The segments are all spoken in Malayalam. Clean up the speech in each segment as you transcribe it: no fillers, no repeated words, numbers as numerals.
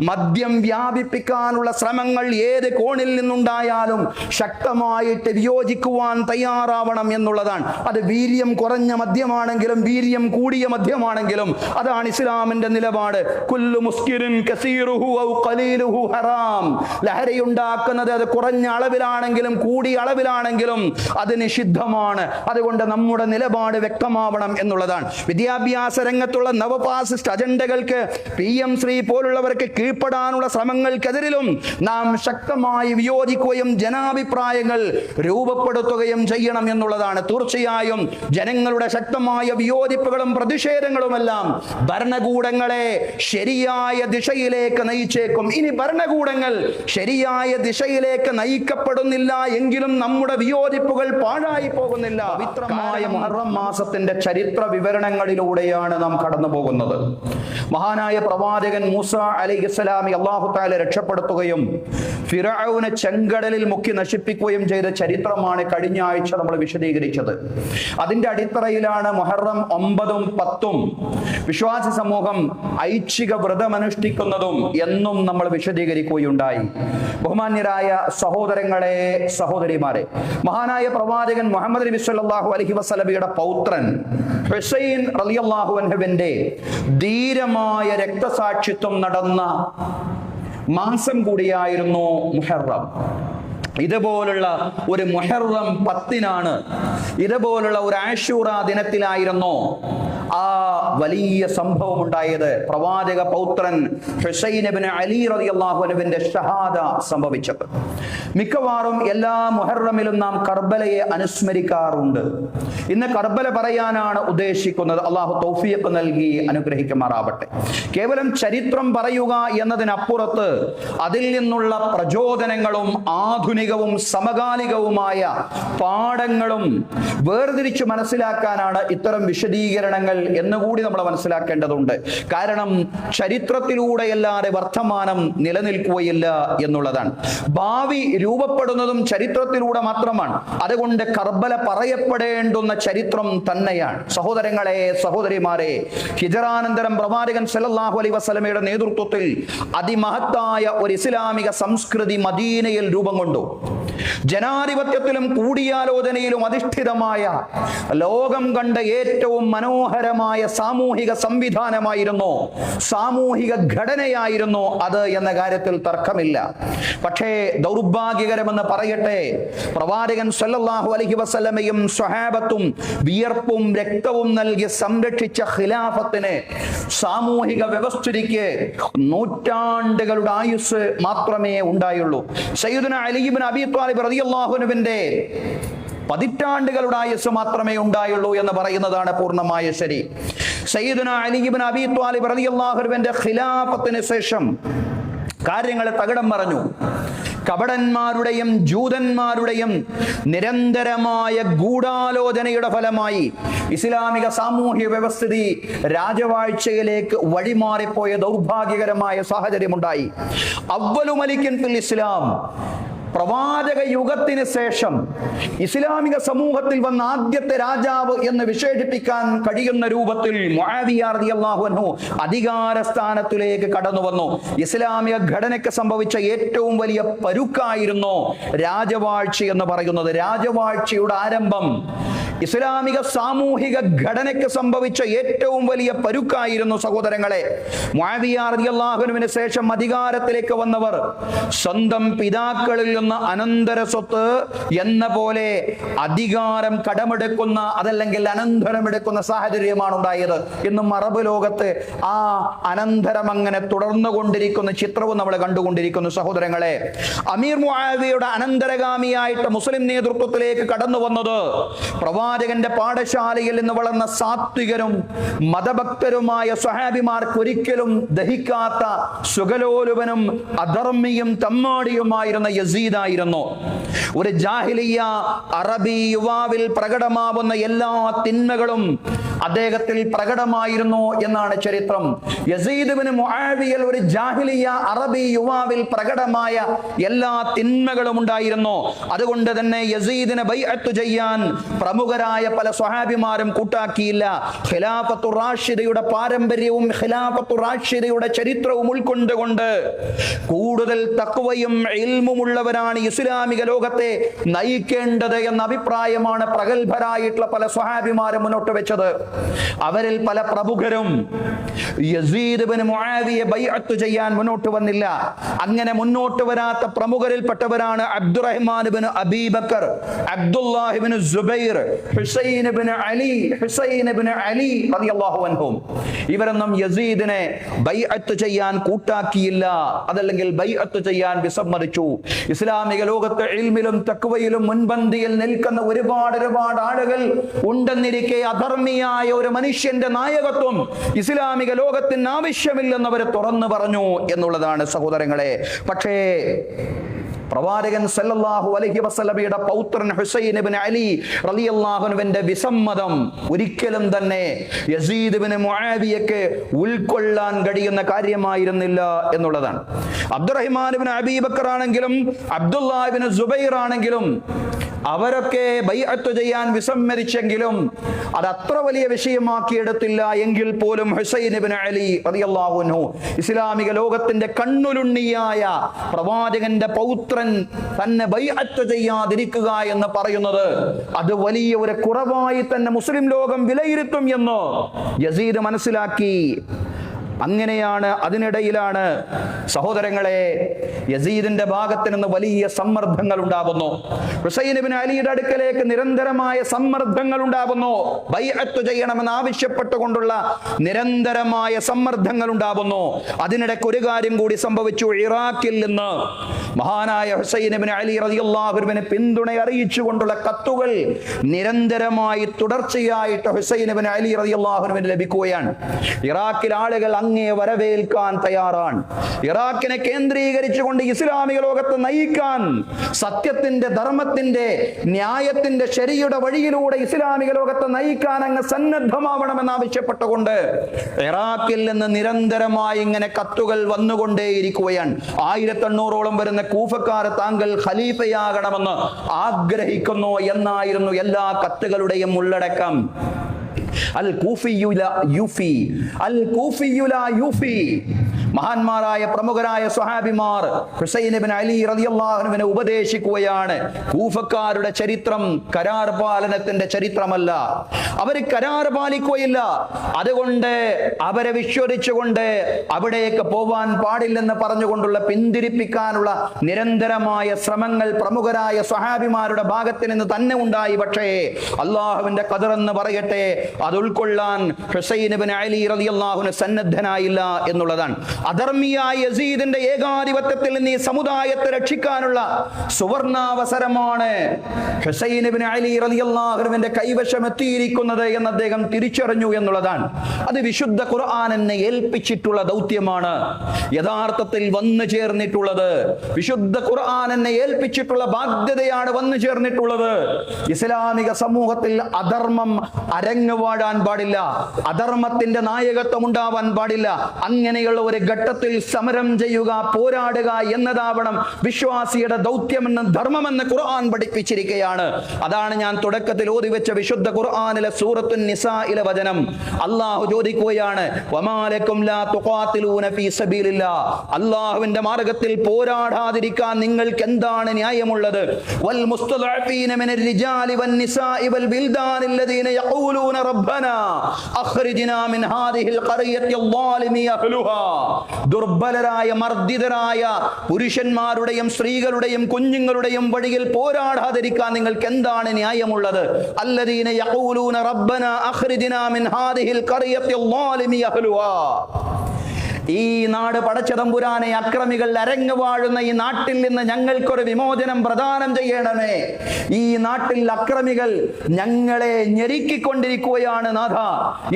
മദ്യം വ്യാപിപ്പിക്കാനുള്ള ശ്രമങ്ങൾ ഏത് കോണിൽ നിന്നുണ്ടായാലും ശക്തമായിട്ട് വിയോജിക്കുവാൻ തയ്യാറാവണം എന്നുള്ളതാണ്. അത് വീര്യം കുറഞ്ഞ മദ്യമാണെങ്കിലും വീര്യം കൂടിയ മദ്യമാണെങ്കിലും അതാണ് ഇസ്ലാമിന്റെ നിലപാട്. കുല്ലു മുസ്കിരിൻ കസീറുഹു ഔ ഖലീലുഹു ഹറാം. ലഹരിയുണ്ടാക്കുന്നത് അത് കുറഞ്ഞ അളവിലാണെങ്കിലും കൂടിയ അളവിലാണെങ്കിലും അത് നിഷിദ്ധമാണ്. അതുകൊണ്ട് നമ്മുടെ നിലപാട് വ്യക്തമാവണം എന്നുള്ളതാണ്. വിദ്യാഭ്യാസ രംഗത്തുള്ള നവഫാസിസ്റ്റ് അജണ്ടകൾക്ക് PM ശ്രീ പോലുള്ളവർക്ക് കീഴ്പ്പെടാനുള്ള ശ്രമങ്ങൾക്കെതിരിലും നാം ശക്തമായി വിയോജിക്കുകയും ജനാഭിപ്രായങ്ങൾ രൂപപ്പെടുത്തുകയും ചെയ്യണം എന്നുള്ളതാണ്. തീർച്ചയായും ജനങ്ങളുടെ ശക്തമായ വിയോജിപ്പുകളും പ്രതിഷേധങ്ങളുമെല്ലാം ഭരണകൂടങ്ങളെ ശരിയായ ദിശയിലേക്ക് നയിച്ചേക്കും. ഇനി ഭരണകൂടങ്ങൾ ശരിയായ ദിശയിലേക്ക് നയിക്കപ്പെടുന്നില്ല എങ്കിലും നമ്മുടെ വിയോജിപ്പുകൾ പാഴായി പോകുന്നില്ല. പവിത്രമായ മുഹറം മാസത്തിന്റെ ചരിത്ര വിവരണങ്ങളിലൂടെയാണ് നാം കടന്നു പോകുന്നത്. മഹാനായ പ്രവാചകൻ മൂസ അലൈഹിസ്സലാമി അല്ലാഹു തആല രക്ഷപ്പെടുത്തുകയും ഫിറഔനെ ചെങ്കടലിൽ മുക്കി നശിപ്പിക്കുകയും ചെയ്ത ചരിത്രമാണ് കഴിഞ്ഞ ആഴ്ച നമ്മൾ വിശദീകരിച്ചത്. അതിന്റെ അടിത്തറയിലാണ് മുഹറം 9ഉം 10ഉം വിശ്വാസി സമൂഹം ഐച്ഛിക വ്രതമനുഷ്ഠിക്കുന്നതും എന്നും നമ്മൾ വിശദീകരിക്കുകയുണ്ടായി. ബഹുമാന്യരായ സഹോദരങ്ങളെ, സഹോദരിമാരെ, മഹാനായ പ്രവാചകൻ മുഹമ്മദ് നബി സല്ലല്ലാഹു അലൈഹി വസല്ലമയുടെ പൗത്രൻ ഹുസൈൻ റളിയല്ലാഹു അൻഹുവിന്റെ ധീരമായ രക്തസാക്ഷിത്വം നടന്ന മാസം കൂടിയായിരുന്നു മുഹറം. ഇതുപോലുള്ള ഒരു മുഹറം 10-നാണ്, ഇതുപോലുള്ള ഒരു ആശൂറ ദിനത്തിലായിരുന്നു ആ വലിയ സംഭവം ഉണ്ടായത്. പ്രവാചക പൗത്രൻ ഹുസൈൻ ഇബ്നു അലി റളിയല്ലാഹു അൻഹുവിന്റെ ഷഹാദ സംഭവിച്ചത്. മിക്കവാറും എല്ലാ മുഹറമിലും നാം കർബലയെ അനുസ്മരിക്കാറുണ്ട്. ഇന്ന് കർബല പറയാനാണ് ഉദ്ദേശിക്കുന്നത്. അള്ളാഹു തൗഫീഖ് നൽകി അനുഗ്രഹിക്കുമാറാവട്ടെ. കേവലം ചരിത്രം പറയുക എന്നതിനപ്പുറത്ത് അതിൽ നിന്നുള്ള പ്രചോദനങ്ങളും ആധുനികവും സമകാലികവുമായ പാഠങ്ങളും വേർതിരിച്ച് മനസ്സിലാക്കാനാണ് ഇത്തരം വിശദീകരണങ്ങൾ എന്നുകൂടി നമ്മൾ മനസ്സിലാക്കേണ്ടതുണ്ട്. കാരണം ചരിത്രത്തിലൂടെയല്ലാതെ വർത്തമാനം നിലനിൽക്കുകയില്ല എന്നുള്ളതാണ്. ഭാവി രൂപപ്പെടുന്നതും ചരിത്രത്തിലൂടെ മാത്രമാണ്. അതുകൊണ്ട് കർബല പറയപ്പെടേണ്ടുന്ന ചരിത്രം തന്നെയാണ്. സഹോദരങ്ങളെ, സഹോദരിമാരെ, ഹിജറാനന്തരം പ്രവാചകൻ സല്ലല്ലാഹു അലൈഹി വസല്ലമയുടെ നേതൃത്വത്തിൽ അതിമഹത്തായ ഒരു ഇസ്ലാമിക സംസ്കൃതി മദീനയിൽ രൂപം കൊണ്ടു. ജനാധിപത്യത്തിലും കൂടിയാലോചനയിലും അധിഷ്ഠിതമായ ലോകം കണ്ട ഏറ്റവും മനോഹരമായ സാമൂഹിക സംവിധാനമായിരുന്നു, സാമൂഹിക ഘടനയായിരുന്നു അത് എന്ന കാര്യത്തിൽ തർക്കമില്ല. പക്ഷേ ദൗർഭാഗ്യകരമെന്ന് പറയട്ടെ, പ്രവാചകൻ സല്ലല്ലാഹു അലൈഹി വസല്ലമയും സ്വഹാബത്തും വിയർപ്പും രക്തവും നൽകി സംരക്ഷിച്ച ഖിലാഫത്തിന്, സാമൂഹിക വ്യവസ്ഥിതിക്ക് നൂറ്റാണ്ടുകളുടെ ആയുസ് മാത്രമേ ഉണ്ടായുള്ളൂ. സയ്യിദുനാ അലി ഇബ്നു അബീ ത്വാലിബ് റളിയല്ലാഹു അൻഹുവിന്റെ പതിറ്റാണ്ടുകളുടെ ആയുസ് മാത്രമേ ഉണ്ടായുള്ളൂ എന്ന് പറയുന്നതാണ് പൂർണ്ണമായ ശരി. സയ്യിദുനാ അലി ഇബ്നു അബീ ത്വാലിബ് റളിയല്ലാഹു അൻഹുവിന്റെ ഖിലാഫത്തിന് ശേഷം കാര്യങ്ങൾ തകിടം മറിഞ്ഞു. കപടന്മാരുടെയും ജൂതന്മാരുടെയും നിരന്തരമായ ഗൂഢാലോചനയുടെ ഫലമായി ഇസ്ലാമിക സാമൂഹ്യ വ്യവസ്ഥിതി രാജവാഴ്ചയിലേക്ക് വഴിമാറിപ്പോയ ദൗർഭാഗ്യകരമായ സാഹചര്യമുണ്ടായി. അവ്വലു മലിക്കിൻ ഫിൽ ഇസ്ലാം, പ്രവാചക യുഗത്തിന് ശേഷം ഇസ്ലാമിക സമൂഹത്തിൽ വന്ന ആദ്യത്തെ രാജാവ് എന്ന് വിശേഷിപ്പിക്കാൻ കഴിയുന്ന രൂപത്തിൽ മുആവിയ റളിയല്ലാഹു അൻഹു അധികാര സ്ഥാനത്തിലേക്ക് കടന്നു വന്നു. ഇസ്ലാമിക ഘടനയ്ക്ക് സംഭവിച്ച ഏറ്റവും വലിയ പരുക്കായിരുന്നു രാജവാഴ്ച എന്ന് പറയുന്നത്. രാജവാഴ്ചയുടെ ആരംഭം ഇസ്ലാമിക സാമൂഹിക ഘടനയ്ക്ക് സംഭവിച്ച ഏറ്റവും വലിയ പരുക്കായിരുന്നു. സഹോദരങ്ങളെ, മുആവിയ റളിയല്ലാഹു അൻഹുവിന് ശേഷം അധികാരത്തിലേക്ക് വന്നവർ സ്വന്തം പിതാക്കളിൽ നിന്ന് അനന്തര സ്വത്ത് എന്ന പോലെ അധികാരം കടമെടുക്കുന്ന, അതല്ലെങ്കിൽ അനന്തരമെടുക്കുന്ന സാഹചര്യമാണ് ഉണ്ടായത്. ഇന്നും അറബ് ലോകത്ത് ആ അനന്തരം അങ്ങനെ തുടർന്നുകൊണ്ടിരിക്കുന്ന ചിത്രവും നമ്മൾ കണ്ടുകൊണ്ടിരിക്കുന്നു. സഹോദരങ്ങളെ, അമീർ മുആവിയയുടെ അനന്തരഗാമിയായിട്ട് മുസ്ലിം നേതൃത്വത്തിലേക്ക് കടന്നു വന്നത് പ്രവാചകന്റെ പാഠശാലയിൽ നിന്ന് വളർന്ന സാത്വികരും മതഭക്തരുമായ സ്വഹാബിമാർക്ക് ഒരിക്കലും ദഹിക്കാത്ത സുഖലോലുപനും അധർമ്മിയും തമ്മാടിയുമായിരുന്ന യസീദായിരുന്നു. ഒരു ജാഹിലിയ അറബി യുവാവിൽ പ്രകടമാവുന്ന എല്ലാ തിന്മകളും അദ്ദേഹത്തിൽ പ്രകടമായിരുന്നു എന്നാണ് ചരിത്രം. യസീദ് ഇബ്നു മുആവിയയിൽ ഒരു ജാഹിലിയ അറബി യുവാവിൽ പ്രകടമായ എല്ലാ തിന്മകളും ഉണ്ടായിരുന്നു. അതുകൊണ്ട് തന്നെ യസീദിനെ ബൈഅത്ത് ചെയ്യാൻ പ്രമുഖരായ പല സ്വഹാബിമാരും കൂട്ടാക്കിയില്ല. ഖിലാഫത്തുർ റാഷിദയുടെ പാരമ്പര്യവും ഖിലാഫത്തുർ റാഷിദയുടെ ചരിത്രവും ഉൾക്കൊണ്ടുകൊണ്ട് കൂടുതൽ തഖ്വയും ഇൽമുമുള്ളവരാണ് ഇസ്ലാമിക ലോകത്തെ നയിക്കേണ്ടത് എന്ന അഭിപ്രായമാണ് പ്രഗത്ഭരായിട്ടുള്ള പല സ്വഹാബിമാരും മുന്നോട്ട് വെച്ചത്. അവരിൽ പല പ്രമുഖരും യസീദ് ഇബ്നു മുആവിയ ബൈഅത്ത് ചെയ്യാൻ മുന്നോട്ട് വന്നില്ല. അങ്ങനെ മുന്നോട്ട് വരാത്ത പ്രമുഖരിൽപ്പെട്ടവരാണ് അബ്ദുറഹ്മാൻ ഇബ്നു അബീ ബക്കർ, അബ്ദുല്ലാഹ് ഇബ്നു സുബൈർ, ഹുസൈൻ ഇബ്നു അലി റളിയല്ലാഹു അൻഹും. ഇവരൊന്നും യസീദിനെ ബൈഅത്ത് ചെയ്യാൻ കൂട്ടാക്കിയില്ല, അതല്ലെങ്കിൽ ബൈഅത്ത് ചെയ്യാൻ വിസമ്മതിച്ചു. ഇസ്ലാമിക ലോകത്ത് ഇൽമിലും തഖ്വയിലും മുൻപന്തിയിൽ നിൽക്കുന്ന ഒരുപാട് ആളുകൾ ഉണ്ടെന്നിരിക്കെ അധർമ്മിയായ ഒരു മനുഷ്യന്റെ നായകത്വം ഇസ്ലാമിക ലോകത്തിന് ആവശ്യമില്ലെന്ന് അവർ തുറന്നു പറഞ്ഞു എന്നുള്ളതാണ് സഹോദരങ്ങളെ. പക്ഷേ പ്രവാചകൻ സല്ലല്ലാഹു അലൈഹി വസല്ലമയുടെ പൗത്രൻ ഹുസൈൻ ഇബ്നു അലി റളിയല്ലാഹു അൻഹുവിന്റെ വിസമ്മതം ഒരിക്കലും തന്നെ യസീദ് ഇബ്നു മുആവിയയ്ക്ക് ഉൾക്കൊള്ളാൻ കഴിയുന്ന കാര്യമായിരുന്നില്ല എന്നുള്ളതാണ്. അബ്ദുറഹ്മാൻ ഇബ്നു അബീ ബക്കർ ആണെങ്കിലും അബ്ദുല്ലാഹ് ഇബ്നു സുബൈർ ആണെങ്കിലും അവരൊക്കെ ബൈഅത്ത് ചെയ്യാൻ വിസമ്മതിച്ചെങ്കിലും അത് അത്ര വലിയ വിഷയമാക്കിയെടുത്തില്ല. എങ്കിൽ പോലും ഹുസൈൻ ഇബ്നു അലി റളിയല്ലാഹു അൻഹു ഇസ്ലാമിക ലോകത്തിന്റെ കണ്ണുലുണ്ണിയായ പ്രവാചകന്റെ പൗത്രൻ തന്നെ ബൈഅത്ത് ചെയ്യാതിരിക്കുക എന്ന് പറയുന്നത് അത് വലിയ ഒരു കുറവായി തന്നെ മുസ്ലിം ലോകം വിലയിരുത്തും എന്ന് യസീദ് മനസ്സിലാക്കി. അങ്ങനെയാണ് അതിനിടയിലാണ് സഹോദരങ്ങളെ യസീദിന്റെ ഭാഗത്ത് നിന്ന് വലിയ സമ്മർദ്ദങ്ങൾ ഉണ്ടാകുന്നു. ഹുസൈൻ ഇബ്നു അലിയുടെ അടുക്കലേക്ക് നിരന്തരമായ സമ്മർദ്ദങ്ങൾ ഉണ്ടാകുന്നു. ബൈഅത്ത് ചെയ്യണമെന്ന് ആവശ്യപ്പെട്ടുകൊണ്ടുള്ള നിരന്തരമായ സമ്മർദ്ദങ്ങൾ ഉണ്ടാകുന്നു. അതിനിടയ്ക്ക് ഒരു കാര്യം കൂടി സംഭവിച്ചു. ഇറാഖിൽ നിന്ന് മഹാനായ ഹുസൈൻ ഇബ്നു അലി റളിയല്ലാഹു അൻഹുവിനെ പിന്തുണ അറിയിച്ചുകൊണ്ടുള്ള കത്തുകൾ നിരന്തരമായി തുടർച്ചയായിട്ട് ഹുസൈൻ ഇബ്നു അലി റളിയല്ലാഹു അൻഹുവിന് ലഭിക്കുകയാണ്. ഇറാഖിൽ ആളുകൾ അങ്ങേ വരവേൽക്കാൻ തയ്യാറാണ്. ഇറാഖിനെ കേന്ദ്രീകരിച്ചുകൊണ്ട് ഇസ്ലാമിക ലോകത്ത് നയിക്കാൻ, സത്യത്തിന്റെ, ധർമ്മത്തിന്റെ, ന്യായത്തിന്റെ, ശരിയുടെ വഴിയിലൂടെ ഇസ്ലാമിക ലോകത്ത് നയിക്കാൻ അങ്ങ് സന്നദ്ധമാവണമെന്ന് ആവശ്യപ്പെട്ടുകൊണ്ട് ഇറാഖിൽ നിന്ന് നിരന്തരമായി ഇങ്ങനെ കത്തുകൾ വന്നുകൊണ്ടേയിരിക്കുകയാണ്. 1800ഓളം വരുന്ന കൂഫക്കാർ താങ്കൾ ഖലീഫയാകണമെന്ന് ആഗ്രഹിക്കുന്നു എന്നായിരുന്നു എല്ലാ കത്തുകളുടെയും ഉള്ളടക്കം. അൽ കൂഫിയുല യൂഫി, അൽ കൂഫിയുല യൂഫി. മഹാന്മാരായ പ്രമുഖരായ സ്വഹാബിമാർ ഹുസൈൻ ഇബ്നു അലി റളിയല്ലാഹു അൻഹുവിനെ ഉപദേശിക്കുകയാണ്. കൂഫക്കാരുടെ ചരിത്രം കരാർ പാലനത്തിന്റെ ചരിത്രമല്ല. അവർ കരാർ പാലിക്കുകയില്ല. അതുകൊണ്ട് അവരെ വിശ്വസിച്ചുകൊണ്ട് അവിടേക്ക് പോവാൻ പാടില്ലെന്ന് പറഞ്ഞുകൊണ്ടുള്ള പിന്തിരിപ്പിക്കാനുള്ള നിരന്തരമായ ശ്രമങ്ങൾ പ്രമുഖരായ സ്വഹാബിമാരുടെ ഭാഗത്ത് നിന്ന് തന്നെ ഉണ്ടായി. പക്ഷേ അള്ളാഹുവിന്റെ ഖദർ എന്ന് പറയട്ടെ, അത് ഉൾക്കൊള്ളാൻ ഹുസൈൻ ഇബ്നു അലി റളിയല്ലാഹു അൻഹു സന്നദ്ധനായില്ല എന്നുള്ളതാണ്. അധർമ്മിയായ യസീദിന്റെ ഏകാധിപത്യത്തിൽ നിന്ന് ഈ സമുദായത്തെ രക്ഷിക്കാനുള്ള സുവർണാവസരമാണ് ഹുസൈൻ ഇബ്നു അലി റളിയല്ലാഹു അൻഹുവിന്റെ കൈവശം എത്തിയിരിക്കുന്നത് എന്ന് അദ്ദേഹം തിരിച്ചറിഞ്ഞു എന്നുള്ളതാണ്. അത് വിശുദ്ധ ഖുർആൻ എന്നെ ഏൽപ്പിച്ചിട്ടുള്ള ദൗത്യമാണ്. യഥാർത്ഥത്തിൽ വന്നു ചേർന്നിട്ടുള്ളത് വിശുദ്ധ ഖുർആൻ എന്നെ ഏൽപ്പിച്ചിട്ടുള്ള ബാധ്യതയാണ് വന്നു ചേർന്നിട്ടുള്ളത്. ഇസ്ലാമിക സമൂഹത്തിൽ അധർമ്മം അരങ്ങുവാഴാൻ പാടില്ല, അധർമ്മത്തിന്റെ നായകത്വം ഉണ്ടാവാൻ പാടില്ല. അങ്ങനെയുള്ള ഒരു ഘട്ടത്തിൽ സമരം ചെയ്യുക, പോരാടുക എന്നതാവണം വിശ്വാസിയുടെ ദൗത്യമെന്ന്, ധർമ്മമെന്ന് ഖുർആൻ പഠിപ്പിച്ചിരിക്കുകയാണ്. അതാണ് ഞാൻ തുടക്കത്തിൽ ഓതിവെച്ച വിശുദ്ധ ഖുർആനിലെ സൂറത്തുൻ നിസായിലെ വചനം. അല്ലാഹു ചോദിക്കുകയാണ്, വമാലക്കും ലാ തുഖാതിലൂന ഫീ സബീലില്ലാഹ്, അല്ലാഹുവിന്റെ മാർഗ്ഗത്തിൽ പോരാടാതിരിക്കാൻ നിങ്ങൾക്ക് എന്താണ് ന്യായമുള്ളത്? വൽ മുസ്തദഅഫീന മിനർ റിജാലി വൻ നിസാഇ വൽ ബിൽദാനി അല്ലദീന യഖൂലൂന റബ്ബനാ അഖ്രിജ്നാ മിൻ ഹാദിഹിൽ ഖറിയത്തി അദ്ദാലിമി അഹ്ലുഹാ. ദുർബലരായ, മർദ്ദിതരായ പുരുഷന്മാരുടെയും സ്ത്രീകളുടെയും കുഞ്ഞുങ്ങളുടെയും വഴിയിൽ പോരാടാതിരിക്കാൻ നിങ്ങൾക്ക് എന്താണ് ന്യായമുള്ളത്? അല്ലദീന യഖൂലൂന റബ്ബനാ അഖ്രിജ്നാ മിൻ ഹാദിഹിൽ ഖറിയത്തി അദ്ദാലിമി അഹ്ലുഹാ. ഈ നാട് പടച്ച തമ്പുരാനെ അക്രമികൾ അരങ്ങു വാഴുന്ന ഈ നാട്ടിൽ നിന്ന് ഞങ്ങൾക്കൊരു വിമോചനം പ്രദാനം ചെയ്യണമേ. ഈ നാട്ടിൽ അക്രമികൾ ഞങ്ങളെ ഞെരുക്കിക്കൊണ്ടിരിക്കുകയാണ് നാഥ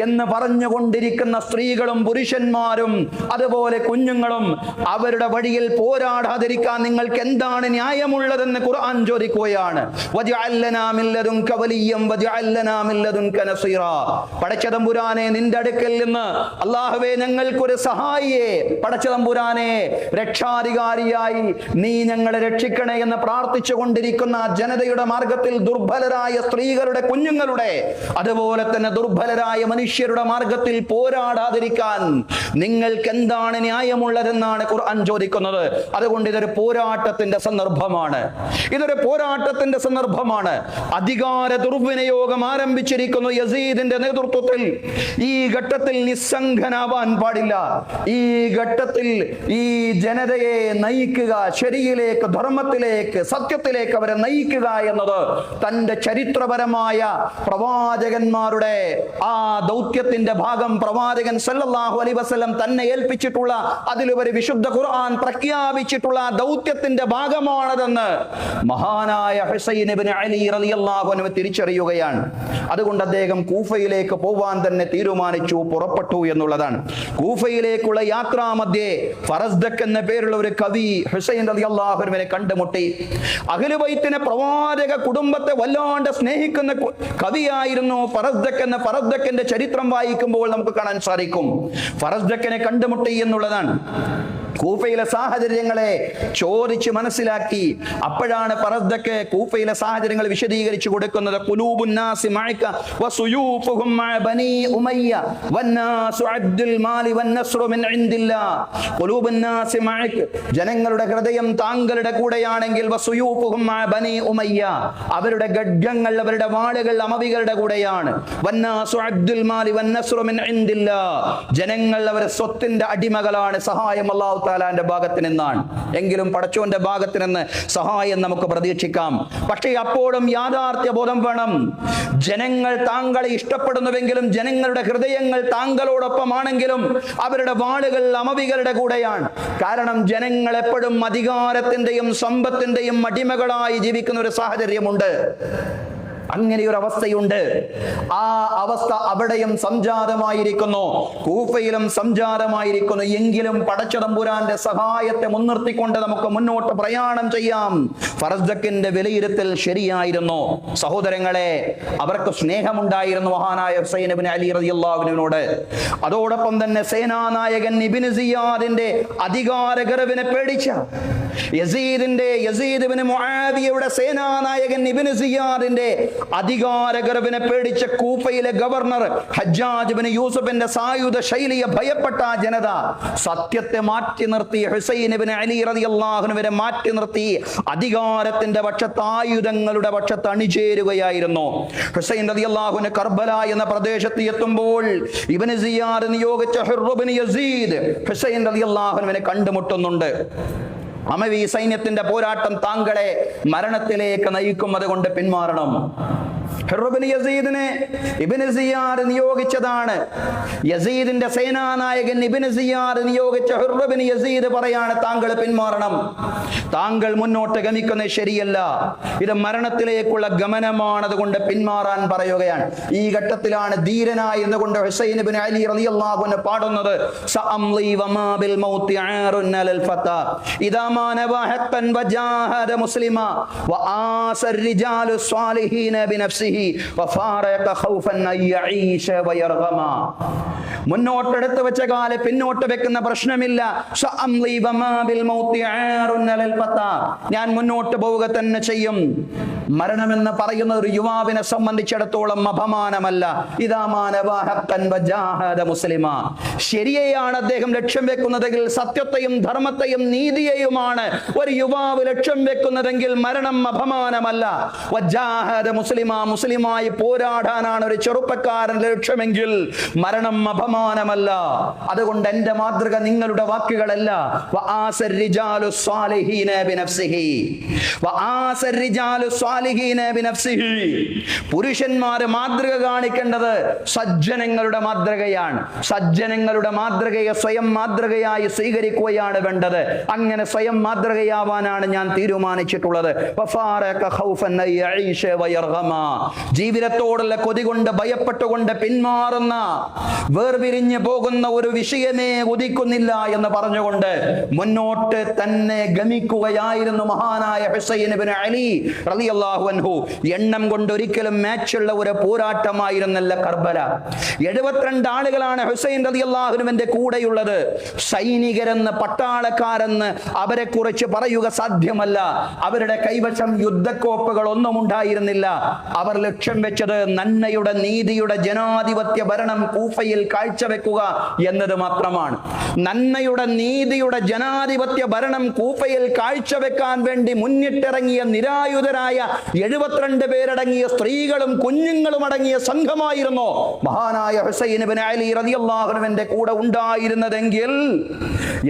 എന്ന് പറഞ്ഞുകൊണ്ടിരിക്കുന്ന സ്ത്രീകളും പുരുഷന്മാരും അതുപോലെ കുഞ്ഞുങ്ങളും അവരുടെ വഴിയിൽ പോരാടാതിരിക്കാൻ നിങ്ങൾക്ക് എന്താണ് ന്യായമുള്ളതെന്ന് ഖുർആൻ ചോദിക്കുകയാണ്. വജഅൽ ലനാ മിൻ ലദുൻക വലിയ്യം വജഅൽ ലനാ മിൻ ലദുൻക നസീറാ. പടച്ച തമ്പുരാനെ നിന്റെ അടുക്കൽ നിന്ന് അല്ലാഹുവേ ഞങ്ങൾക്കൊരു സഹായിയെ, പടച്ച തമ്പുരാനെ രക്ഷാധികാരിയായി നീ ഞങ്ങളെ രക്ഷിക്കണേ എന്ന് പ്രാർത്ഥിച്ചു കൊണ്ടിരിക്കുന്ന ജനതയുടെ മാർഗത്തിൽ ദുർബലരായ സ്ത്രീകളുടെ, കുഞ്ഞുങ്ങളുടെ, അതുപോലെ തന്നെ ദുർബലരായ മനുഷ്യരുടെ മാർഗത്തിൽ പോരാടാതിരിക്കാൻ നിങ്ങൾക്ക് എന്താണ് ന്യായമുള്ളതെന്നാണ് ഖുർആൻ ചോദിക്കുന്നത്. അതുകൊണ്ട് ഇതൊരു പോരാട്ടത്തിന്റെ സന്ദർഭമാണ്. ഇതൊരു പോരാട്ടത്തിന്റെ സന്ദർഭമാണ്. അധികാര ദുർവിനിയോഗം ആരംഭിച്ചിരിക്കുന്നു യസീദിന്റെ നേതൃത്വത്തിൽ. ഈ ഘട്ടത്തിൽ നിസ്സംഗനാവാൻ പാടില്ല. ഈ ഘട്ടത്തിൽ ഈ ജനതയെ നയിക്കുക, ശരിയിലേക്ക്, ധർമ്മത്തിലേക്ക്, സത്യത്തിലേക്ക് അവരെ നയിക്കുക എന്നത് തന്റെ ചരിത്രപരമായ പ്രവാചകന്മാരുടെ ആ ദൗത്യത്തിന്റെ ഭാഗം, പ്രവാചകൻ സല്ലല്ലാഹു അലൈഹി വസല്ലം തന്നെ ഏൽപ്പിച്ചിട്ടുള്ള, അതിലുപരി വിശുദ്ധ ഖുർആൻ പ്രഖ്യാപിച്ചിട്ടുള്ള ദൗത്യത്തിന്റെ ഭാഗമാണതെന്ന് മഹാനായ ഹുസൈൻ ഇബ്നു അലി റളിയല്ലാഹു അൻഹു തിരിച്ചറിയുകയാണ്. അതുകൊണ്ട് അദ്ദേഹം കൂഫയിലേക്ക് പോവാൻ തന്നെ തീരുമാനിച്ചു, പുറപ്പെട്ടു എന്നുള്ളതാണ്. കൂഫയിലേക്കുള്ള യാത്രാമധ്യേ ഫറസ്ദഖ് എന്ന പേരുള്ള ഒരു കവി ഹുസൈൻ റളിയല്ലാഹു അൻഹുവിനെ കണ്ടുമുട്ടി. അഹ്ലു ബൈത്തിനെ, പ്രവാചക കുടുംബത്തെ വല്ലാണ്ട് സ്നേഹിക്കുന്ന കവിയായിരുന്നു ഫറസ്ദഖ്. എന്ന ഫറസ്ദഖിന്റെ ചരിത്രം വായിക്കുമ്പോൾ നമുക്ക് കാണാൻ സാധിക്കും. ഫറസ്ദഖിനെ കണ്ടുമുട്ടി എന്നുള്ളതാണ്. കൂഫയിലെ സാഹചര്യങ്ങളെ ചോദിച്ച് മനസ്സിലാക്കി. അപ്പോഴാണ് ഫറസ്ദഖ് കൂഫയിലെ സാഹചര്യങ്ങൾ വിശദീകരിച്ചു കൊടുക്കുന്നത്. ഖുലൂബുൻ നാസി മഅക വസുയൂഫുഹും മഅ ബനി ഉമയ്യ വന്നാസു അബ്ദുൽ മാലി വന്നസ്റു മിൻ ഇൻദില്ലാഹ്. ഖുലൂബുൻ നാസി മഅക, ജനങ്ങളുടെ ഹൃദയം താങ്കളുടെ കൂടെയാണെങ്കിൽ, വസുയൂഫുഹും മഅ ബനി ഉമയ്യ, അവരുടെ ഖഡ്ഗങ്ങൾ, അവരുടെ വാളുകൾ അമവികളുടെ കൂടെയാണ്. വന്നാസു അബ്ദുൽ മാലി വന്നസ്റു മിൻ ഇൻദില്ലാഹ്, ജനങ്ങൾ അവരുടെ സ്വത്തിന്റെ അടിമകളാണ്. സഹായം അല്ലാഹു തആലാന്റെ ഭാഗത്ത് നിന്നാണ്. എങ്കിലും പടച്ചോന്റെ ഭാഗത്ത് നിന്ന് സഹായം നമുക്ക് പ്രതീക്ഷിക്കാം. പക്ഷേ അപ്പോഴും യാഥാർത്ഥ്യ ബോധം വേണം. ജനങ്ങൾ താങ്കളെ ഇഷ്ടപ്പെടുന്നുവെങ്കിലും, ജനങ്ങളുടെ ഹൃദയങ്ങൾ താങ്കളോടൊപ്പമാണെങ്കിലും, അവരുടെ വാളുകൾ അമവികളുടെ കൂടെയാണ്. കാരണം ജനങ്ങൾ എപ്പോഴും അധികാരത്തിന്റെയും സമ്പത്തിന്റെയും അടിമകളായി ജീവിക്കുന്ന ഒരു സാഹചര്യമുണ്ട്. അങ്ങനെയൊരു അവസ്ഥയുണ്ട്. ആ അവസ്ഥ അവിടെയും സംജാതമായിരിക്കുന്നു, കൂഫയിലും സംജാതമായിരിക്കുന്നു. എങ്കിലും പടച്ച തമ്പുരാന്റെ സഹായത്തെ മുൻനിർത്തിക്കൊണ്ട് നമുക്ക് മുന്നോട്ട് പ്രയാണം ചെയ്യാം. ഫറസ്ദഖിന്റെ വിലയിരുത്തൽ ശരിയായിരുന്നു. സഹോദരങ്ങളെ, അവർക്ക് സ്നേഹമുണ്ടായിരുന്നു മഹാനായ ഹുസൈൻ ഇബ്നു അലി റളിയല്ലാഹു അൻഹുവിനോട്. അതോടൊപ്പം തന്നെ സേനാനായകൻ ഇബ്നു സിയാദിന്റെ അധികാരഗർവിനെ പേടിച്ച യസീദ് ഇബ്നു മുആവിയയുടെ സേനാനായകൻ ഇബ്നു സിയാദിന്റെ അധികാരഗർവിനെ പേടിച്ച കൂഫയിലെ ഗവർണർ ഹജ്ജാജ് ഇബ്നു യൂസുഫിന്റെ സായുധ ശൈലിയെ ഭയപ്പെട്ട ജനത സത്യത്തെ മാറ്റി നിർത്തി, ഹുസൈൻ ഇബ്നു അലി റളിയല്ലാഹു അൻഹുവിനെ മാറ്റി നിർത്തി അധികാരത്തിന്റെ പക്ഷത്ത്, ആയുധങ്ങളുടെ പക്ഷത്ത് അണിചേരുകയായിരുന്നു. ഹുസൈൻ റളിയല്ലാഹു അൻഹു കർബല എന്ന പ്രദേശത്ത് എത്തുമ്പോൾ ഇബ്നു സിയാദ് നിയോഗിച്ച ഹിർർ ഇബ്നു യസീദ് ഹുസൈൻ റളിയല്ലാഹു അൻഹുവിനെ കണ്ടുമുട്ടുന്നുണ്ട്. അമവി സൈന്യത്തിന്റെ പോരാട്ടം താങ്കളെ മരണത്തിലേക്ക് നയിക്കും, അതുകൊണ്ട് പിന്മാറണം. യസീദിനെ ഇബ്നു സിയാദ് നിയോഗിച്ചതാണ്. യസീദിന്റെ സേനാനായകൻ ഇബ്നു സിയാദ് നിയോഗിച്ച ഇബ്നു യസീദ് പറയാണ്, താങ്കൾ പിന്മാറണം, താങ്കൾ മുന്നോട്ട് ഗമിക്കുന്നത് ശരിയല്ല, ഇത് മരണത്തിലേക്കുള്ള ഗമനമാണ്, അതുകൊണ്ട് പിന്മാറാൻ പറയുകയാണ്. ഈ ഘട്ടത്തിലാണ് ധീരനായിരുന്നു കൊണ്ട് ഹുസൈൻ ഇബ്നു അലി റളിയല്ലാഹു അൻഹു പാടുന്നത്, സഅംലി വമാ ബിൽ മൗതി ആറുൻ അലൽ ഫതാ ഇദാ മാ നബഹത്തൻ വജാഹദ മുസ്ലിമാ വആസർ റിജാലു സ്വാലിഹീന ബിനഫ്സിഹി വഫാറക ഖൗഫൻ അയ്യഈശ വയർഗമാ. മുന്നോട്ടെടുത്ത് വെച്ച കാല് പിന്നോട്ട് വെക്കുന്ന പ്രശ്നമില്ല. സഅംലി വമാ ബിൽ മൗതി ആറുൻ അലൽ ഫതാ, ഞാൻ മുന്നോട്ട് പോവുക തന്നെ ചെയ്യും. മരണമെന്ന് പറയുന്ന ഒരു യുവാവിനെ സംബന്ധിച്ചിടത്തോളം അപമാനമല്ല. ഇദാ മാ നബഹത്തൻ വജാഹദ മുസ്ലിമാ, ശരിയെയാണ് അദ്ദേഹം ലക്ഷ്യം വെക്കുന്നതെങ്കിൽ, സത്യത്തെയും ധർമ്മത്തെയും നീതിയെയുമാണ് ഒരു യുവാവ് ലക്ഷ്യം വെക്കുന്നതെങ്കിൽ മരണം അപമാനമല്ല. വജാഹദ മുസ്ലിമാ, മുസ്ലിമായി പോരാടാനാണ് ഒരു ചെറുപ്പക്കാരന്റെ ലക്ഷ്യമെങ്കിൽ മരണം അപമാനമല്ല. അതുകൊണ്ട് എന്റെ മാതൃക നിങ്ങളുടെ വാക്കുകളല്ല. പുരുഷന്മാര് മാതൃക കാണിക്കേണ്ടത് സജ്ജനങ്ങളുടെ മാതൃകയാണ്. സജ്ജനങ്ങളുടെ മാതൃകയെ സ്വയം മാതൃകയായി സ്വീകരിക്കുകയാണ് വേണ്ടത്. അങ്ങനെ സ്വയം മാതൃകയാവാനാണ് ഞാൻ തീരുമാനിച്ചിട്ടുള്ളത്. ജീവിതത്തോടുള്ള കൊതി കൊണ്ട് ഭയപ്പെട്ടുകൊണ്ട് പിന്മാറുന്ന വേർപിരിഞ്ഞു പോകുന്ന ഒരു വിഷയമേ ഉദിക്കുന്നില്ല എന്ന് പറഞ്ഞുകൊണ്ട് മുന്നോട്ട് തന്നെ ഗമിക്കുകയായിരുന്നു മഹാനായ ഹുസൈൻ ഇബ്നു അലി റളിയല്ലാഹു അൻഹു. എണ്ണം കൊണ്ട് ഒരിക്കലും മാച്ചുള്ള ഒരു പോരാട്ടമായിരുന്നല്ല കർബല. 72 ആളുകളാണ് ഹുസൈൻ റളിയല്ലാഹുവിന്റെ കൂടെയുള്ളത്. സൈനികരെന്ന് പട്ടാളക്കാരെന്ന് അവരെ കുറിച്ച് പറയുക സാധ്യമല്ല. അവരുടെ കൈവശം യുദ്ധക്കോപ്പുകൾ ഒന്നും ഉണ്ടായിരുന്നില്ല. അവർ ലക്ഷ്യം വെച്ചത് നന്മയുടെ നീതിയുടെ ജനാധിപത്യ ഭരണം കൂഫയിൽ കാഴ്ചവെക്കുക എന്നത് മാത്രമാണ്. നന്മയുടെ നീതിയുടെ ജനാധിപത്യ ഭരണം കൂഫയിൽ കാഴ്ചവെക്കാൻ വേണ്ടി മുന്നിട്ടിറങ്ങിയ നിരായുധരായ 72 പേരടങ്ങിയ സ്ത്രീകളും കുഞ്ഞുങ്ങളും അടങ്ങിയ സംഘമായിരുന്നു മഹാനായ ഹുസൈൻ ഇബ്നു അലി റളിയല്ലാഹുവിന്റെ കൂടെ ഉണ്ടായിരുന്നതെങ്കിൽ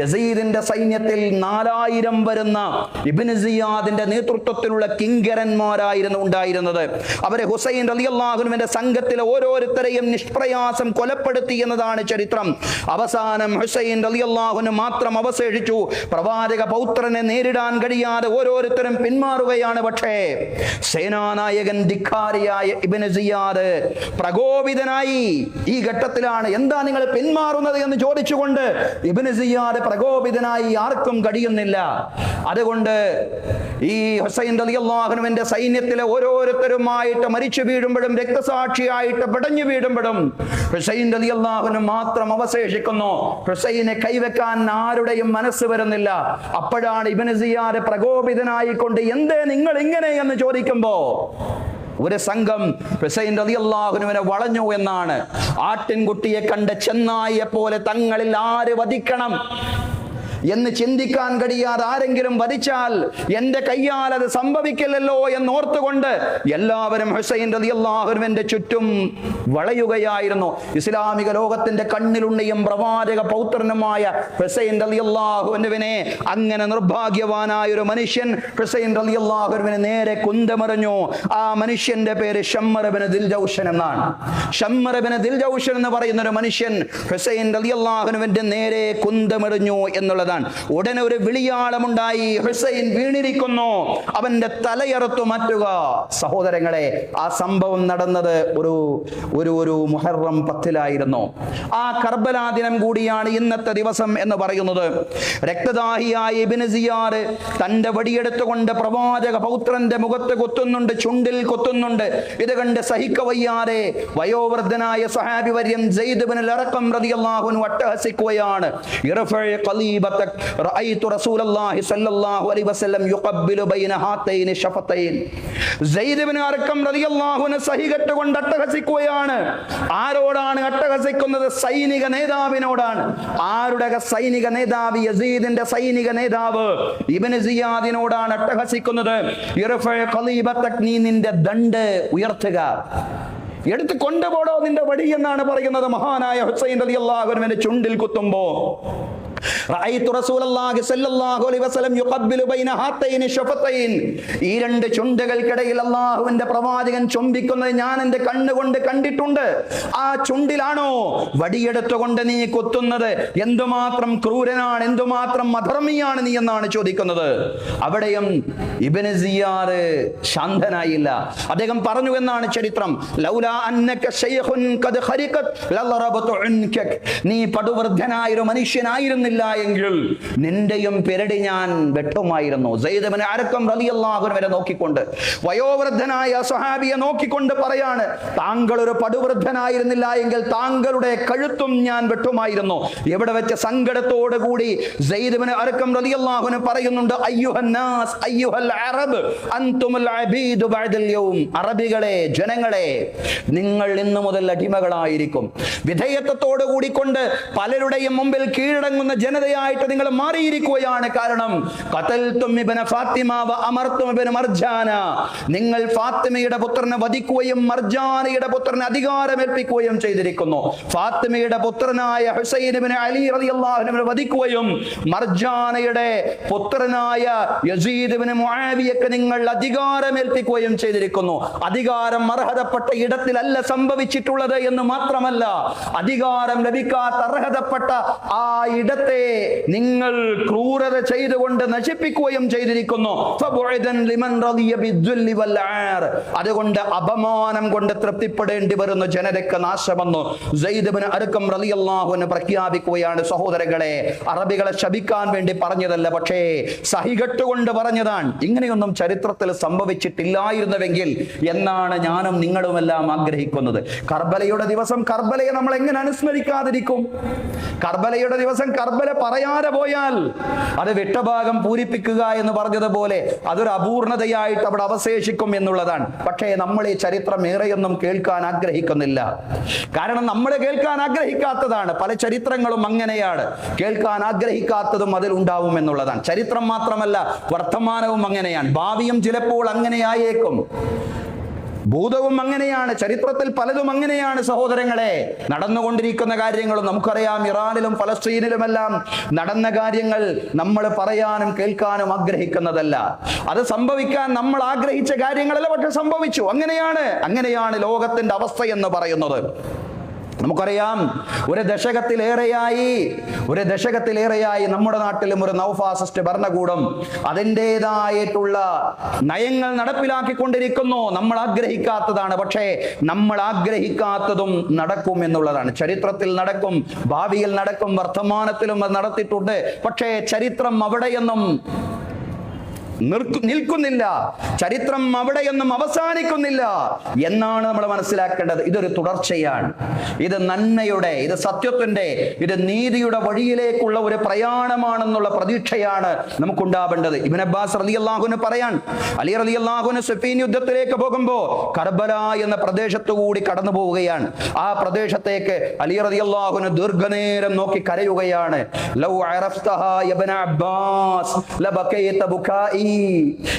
യസീദിന്റെ സൈന്യത്തിൽ 4000 വരുന്ന ഇബ്നു സിയാദിന്റെ നേതൃത്വത്തിലുള്ള കിങ്കരന്മാരായിരുന്നു ഉണ്ടായിരുന്നത്. അവരെ ഹുസൈൻ റളിയല്ലാഹുവിന്റെ സംഘത്തിലെ ഓരോരുത്തരെയും നിഷ്പ്രയാസം കൊലപ്പെടുത്തി എന്നതാണ് ചരിത്രം. അവസാനം ഹുസൈൻ റളിയല്ലാഹുവിന് മാത്രം അവശേഷിച്ചു. പ്രവാചക പൗത്രനെ നേരിടാൻ കഴിയാതെ ഓരോരുത്തരും പിന്മാറുകയാണ്. പക്ഷേ സേനാനായകൻ ധിക്കാരിയായ ഇബ്നു സിയാദ് പ്രകോപിതനായി. ഈ ഘട്ടത്തിലാണ് എന്താ നിങ്ങൾ പിന്മാറുന്നത് എന്ന് ചോദിച്ചുകൊണ്ട് ഇബ്നു സിയാദ് പ്രകോപിതനായി. ആർക്കും കഴിയുന്നില്ല. അതുകൊണ്ട് ഈ ഹുസൈൻ റളിയല്ലാഹുവിന്റെ സൈന്യത്തിലെ ഓരോരുത്തരുമായിട്ട് മരിച്ചു വീഴുമ്പോഴും രക്തസാക്ഷിയായിട്ട് പിടഞ്ഞു വീഴുമ്പോഴും ഹുസൈൻ റളിയല്ലാഹുവിന് മാത്രം അവശേഷിക്കുന്നു. ഹുസൈനെ കൈവെക്കാൻ ആരുടെയും മനസ്സ് വരുന്നില്ല. അപ്പോഴാണ് ഇബ്നു സിയാദ് പ്രകോപിതനായിക്കൊണ്ട് എന്തേ നിങ്ങൾ ഇങ്ങനെ എന്ന് ചോദിക്കുമ്പോ ഒരു സംഘം ഹുസൈൻ റളിയല്ലാഹുവിനെ വളഞ്ഞു എന്നാണ്. ആട്ടിൻകുട്ടിയെ കണ്ട ചെന്നായെ പോലെ തങ്ങളിൽ ആര് വധിക്കണം എന്ന് ചിന്തിക്കാൻ കഴിയാതെ ആരെങ്കിലും വധിച്ചാൽ എന്റെ കയ്യാൽ അത് സംഭവിക്കില്ലല്ലോ എന്നോർത്തുകൊണ്ട് എല്ലാവരും ഹുസൈൻ റളിയല്ലാഹുവിന്റെ ചുറ്റും വളയുകയായിരുന്നു. ഇസ്ലാമിക ലോകത്തിന്റെ കണ്ണിലുണ്ണിയും പ്രവാചക പൗത്രനുമായ ഹുസൈൻ റളിയല്ലാഹുവിനെ അങ്ങനെ നിർഭാഗ്യവാനായ ഒരു മനുഷ്യൻ ഹുസൈൻ റളിയല്ലാഹുവിനെ നേരെ കുന്തമറിഞ്ഞു. ആ മനുഷ്യന്റെ പേര് ശമ്മർ ഇബ്നു ദിൽജൗഷൻ എന്നാണ്. ശമ്മർ ഇബ്നു ദിൽജൗഷൻ എന്ന് പറയുന്ന ഒരു മനുഷ്യൻ ഹുസൈൻ റളിയല്ലാഹുവിന്റെ നേരെ കുന്തമറിഞ്ഞു എന്നുള്ളതാണ്. ഉടനെ ഒരു വിളിയാളമുണ്ടായി. ഹുസൈൻ വീണിരിക്കുന്നു, അവന്റെ തലയറുത്തു മാറ്റുക. സഹോദരങ്ങളെ, ആ സംഭവം നടന്നത് ഒരു മുഹറം 10 ആ കർബല ദിനം കൂടിയാണ് ഇന്നത്തെ ദിവസം എന്ന് പറയുന്നത്. രക്തദാഹിയായ ഇബ്നു സിയാദ് തന്റെ വടിയെടുത്തുകൊണ്ട് പ്രവാചക പൗത്രന്റെ മുഖത്ത് കുത്തുന്നുണ്ട്, ചുണ്ടിൽ കുത്തുന്നുണ്ട്. ഇത് കണ്ട് സഹിക്കവയ്യാതെ വയോവൃദ്ധനായ സ്വഹാബി വര്യൻ സെയ്ദ് ഇബ്നുൽ അർഖം റളിയല്ലാഹു അൻഹു അട്ടഹസിക്കുകയാണ്. ഇർഫഇ ഖലീബതക റഅയ്തു റസൂലല്ലാഹി സ്വല്ലല്ലാഹു അലൈഹി വസല്ലം യുഖബ്ബിലു ബൈന ഹാതൈനി ഷഫതൈൻ. സെയ്ദ് ഇബ്നു അർഖം റളിയല്ലാഹു അൻഹു സഹികെട്ടുകൊണ്ട് അട്ടഹസിക്കുകയാണ്. ആരോടാണ് അട്ടഹസിക്കുന്നത്? സൈനിക നേതാവിനോടാണ്. ആരുടെ സൈനിക നേതാവ്? യസീദിന്റെ സൈനിക നേതാവ് ഇബ്നു സിയാദിനോടാണ് അട്ടഹസിക്കുന്നത്. ഇർഫഇ ഖലീബതക, നീ നിന്റെ ദണ്ഡ് ഉയർത്തുക, എടുത്ത് കൊണ്ടുപോടോ നിന്റെ വടി എന്നാണ് പറയുന്നത്. മഹാനായ ഹുസൈൻ റളിയല്ലാഹുവിന്റെ ചുണ്ടിൽ കുത്തുമ്പോ റഅയ്തു റസൂലല്ലാഹി സ്വല്ലല്ലാഹു അലൈഹി വസല്ലം യുഖബ്ബിലു ബൈന ഹാതൈനി ഷഫതൈൻ. ഈ രണ്ട് ചുണ്ടുകൾക്കിടയിൽ അല്ലാഹുവിന്റെ പ്രവാചകൻ ചുംബിക്കുന്നത് ഞാൻ എൻ്റെ കണ്ണുകൊണ്ട് കണ്ടിട്ടുണ്ട്. ആ ചുണ്ടിലാണോ വടിയെടുത്തുകൊണ്ട് നീ കുത്തുന്നത്? എന്തുമാത്രം ക്രൂരനാണ്, എന്തുമാത്രം അധർമ്മിയാണ് നീ എന്നാണ് ചോദിക്കുന്നത്. അവിടെയും ഇബ്നു സിയാദ് ശാന്തനായില്ല. അദ്ദേഹം പറഞ്ഞു എന്നാണ് ചരിത്രം, ലൗലാ അന്നക ശൈഖുൻ ഖദ് ഖരിഖത് ലളറബതു ഉൻകക. നീ പടുവൃദ്ധനായ ഒരു മനുഷ്യനായിരുന്നില്ല എങ്കിൽ നിന്റെയും പെരടി ഞാൻ വെട്ടുമായിരുന്നു. സെയ്ദ് ഇബ്നു അർഖം റളിയല്ലാഹു അൻഹു നോക്കിക്കൊണ്ട്, വയോവൃദ്ധനായ സ്വഹാബിയെ നോക്കിക്കൊണ്ട് പറയാണ്, താങ്കൾ ഒരു പടുവൃദ്ധനായിരുന്നില്ല എങ്കിൽ താങ്കളുടെ കഴുത്തും ഞാൻ വെട്ടുമായിരുന്നു. എവിടെ വെച്ച് സങ്കടത്തോടു കൂടി സെയ്ദ് ഇബ്നു അർഖം റളിയല്ലാഹു അൻഹു പറയുന്നുണ്ട്, അയ്യുഹൻ നാസ് അയ്യുഹൽ അറബ് അൻതുമുൽ അബീദു ബഅദൽ യൗം. അറബികളെ, ജനങ്ങളെ, നിങ്ങൾ ഇന്നു മുതൽ അടിമകളായിരിക്കും. വിധേയത്വത്തോടു കൂടിക്കൊണ്ട് പലരുടെയും മുമ്പിൽ കീഴടങ്ങുന്ന ജനതയായിട്ട് നിങ്ങൾ മാറിയിരിക്കുകയാണ്. കാരണം ഖതൽതും ഇബ്ന ഫാത്തിമ വ അമർതും ഇബ്ന മർജാന, നിങ്ങൾ ഫാത്തിമയുടെ പുത്രനെ വധിക്കുകയും മർജാനയുടെ പുത്രനെ അധികാരമേൽപ്പിക്കുകയും ചെയ്തിരിക്കുന്നു. ഫാത്തിമയുടെ പുത്രനായ ഹുസൈൻ ഇബ്നു അലി റളിയല്ലാഹു അൻഹു വധിക്കുകയും മർജാനയുടെ പുത്രനായ യസീദ് ഇബ്നു മുആവിയക്ക് നിങ്ങൾ അധികാരമേൽപ്പിക്കുകയും ചെയ്തിരിക്കുന്നു. അധികാരം അർഹതപ്പെട്ട ഇടത്തിലല്ല സംഭവിച്ചിട്ടുള്ളത് എന്ന് മാത്രമല്ല, അധികാരം ലഭിക്കാത്ത അർഹതപ്പെട്ട ആ ഇടത്തെ നിങ്ങൾ ക്രൂരത ചെയ്തുകൊണ്ട് നശിപ്പിക്കുകയും ചെയ്തിരിക്കുന്നു. അതുകൊണ്ട് അപമാനം കൊണ്ട് തൃപ്തിപ്പെടേണ്ടി വരുന്ന ജനതയ്ക്ക് നാശമെന്ന് സയ്യിദ് ഇബ്നു അർഖം റളിയല്ലാഹു അൻഹു പ്രഖ്യാപിക്കുകയാണ്. സഹോദരങ്ങളെ, അറബികളെ ശപിക്കാൻ വേണ്ടി പറഞ്ഞതല്ല, പക്ഷേ സഹികെട്ടുകൊണ്ട് പറഞ്ഞതാണ്. ഇങ്ങനെയൊന്നും ചരിത്രത്തിൽ സംഭവിച്ചിട്ടില്ലായിരുന്നുവെങ്കിൽ എന്നാണ് ഞാനും നിങ്ങളുമെല്ലാം ആഗ്രഹിക്കുന്നത്. കർബലയുടെ ദിവസം കർബലയെ നമ്മൾ എങ്ങനെ അനുസ്മരിക്കാതിരിക്കും? കർബലയുടെ ദിവസം കർബല പറയാതെ പോയാൽ അത് വിട്ടഭാഗം പൂരിപ്പിക്കുക എന്ന് പറഞ്ഞതുപോലെ അതൊരു അപൂർണതയായിട്ട് അവിടെ അവശേഷിക്കും എന്നുള്ളതാണ്. പക്ഷേ നമ്മൾ ഈ ചരിത്രം ഏറെയൊന്നും കേൾക്കാൻ ആഗ്രഹിക്കുന്നില്ല. കാരണം നമ്മൾ കേൾക്കാൻ ആഗ്രഹിക്കാത്തതാണ്. പല ചരിത്രങ്ങളും അങ്ങനെയാണ്. കേൾക്കാൻ ആഗ്രഹിക്കാത്തതും അതിൽ ഉണ്ടാവും എന്നുള്ളതാണ്. ചരിത്രം മാത്രമല്ല, വർത്തമാനവും അങ്ങനെയാണ്. ഭാവിയും ചിലപ്പോൾ അങ്ങനെയായേക്കും. ഭൂതവും അങ്ങനെയാണ്. ചരിത്രത്തിൽ പലതും അങ്ങനെയാണ് സഹോദരങ്ങളെ. നടന്നുകൊണ്ടിരിക്കുന്ന കാര്യങ്ങളും നമുക്കറിയാം. ഇറാനിലും ഫലസ്തീനിലുമെല്ലാം നടന്ന കാര്യങ്ങൾ നമ്മൾ പറയാനും കേൾക്കാനും ആഗ്രഹിക്കുന്നതല്ല. അത് സംഭവിക്കാൻ നമ്മൾ ആഗ്രഹിച്ച കാര്യങ്ങളല്ല, പക്ഷെ സംഭവിച്ചു. അങ്ങനെയാണ് ലോകത്തിന്റെ അവസ്ഥ എന്ന് പറയുന്നത്. നമുക്കറിയാം, ഒരു ദശകത്തിലേറെയായി നമ്മുടെ നാട്ടിലും ഒരു നവഫാസിസ്റ്റ് ഭരണകൂടം അതിൻ്റെതായിട്ടുള്ള നയങ്ങൾ നടപ്പിലാക്കിക്കൊണ്ടിരിക്കുന്നു. നമ്മൾ ആഗ്രഹിക്കാത്തതാണ്, പക്ഷേ നമ്മൾ ആഗ്രഹിക്കാത്തതും നടക്കും എന്നുള്ളതാണ്. ചരിത്രത്തിൽ നടക്കും, ഭാവിയിൽ നടക്കും, വർത്തമാനത്തിലും അത് നടത്തിയിട്ടുണ്ട്. പക്ഷേ ചരിത്രം അവിടെയൊന്നും നിൽക്കുന്നില്ല, ചരിത്രം അവിടെയൊന്നും അവസാനിക്കുന്നില്ല എന്നാണ് നമ്മൾ മനസ്സിലാക്കേണ്ടത്. ഇതൊരു തുടർച്ചയാണ്. ഇത് നന്മയുടെ, ഇത് സത്യത്തിന്റെ, ഇത് നീതിയുടെ വഴിയിലേക്കുള്ള ഒരു പ്രയാണമാണെന്നുള്ള പ്രതീക്ഷയാണ് നമുക്കുണ്ടാവേണ്ടത്. ഇബ്നു അബ്ബാസ് റളിയല്ലാഹു അൻഹു പറയാൻ, അലി റളിയല്ലാഹു അൻഹു സിഫീൻ യുദ്ധത്തിലേക്ക് പോകുമ്പോൾ കർബല എന്ന പ്രദേശത്തു കൂടി കടന്നു പോവുകയാണ്. ആ പ്രദേശത്തേക്ക് അലി റളിയല്ലാഹു അൻഹു ദീർഘനേരം നോക്കി കരയുകയാണ്. ലൗ അറഫ്തഹാ ഇബ്നു അബ്ബാസ് ലബകൈത ബുകാഇ.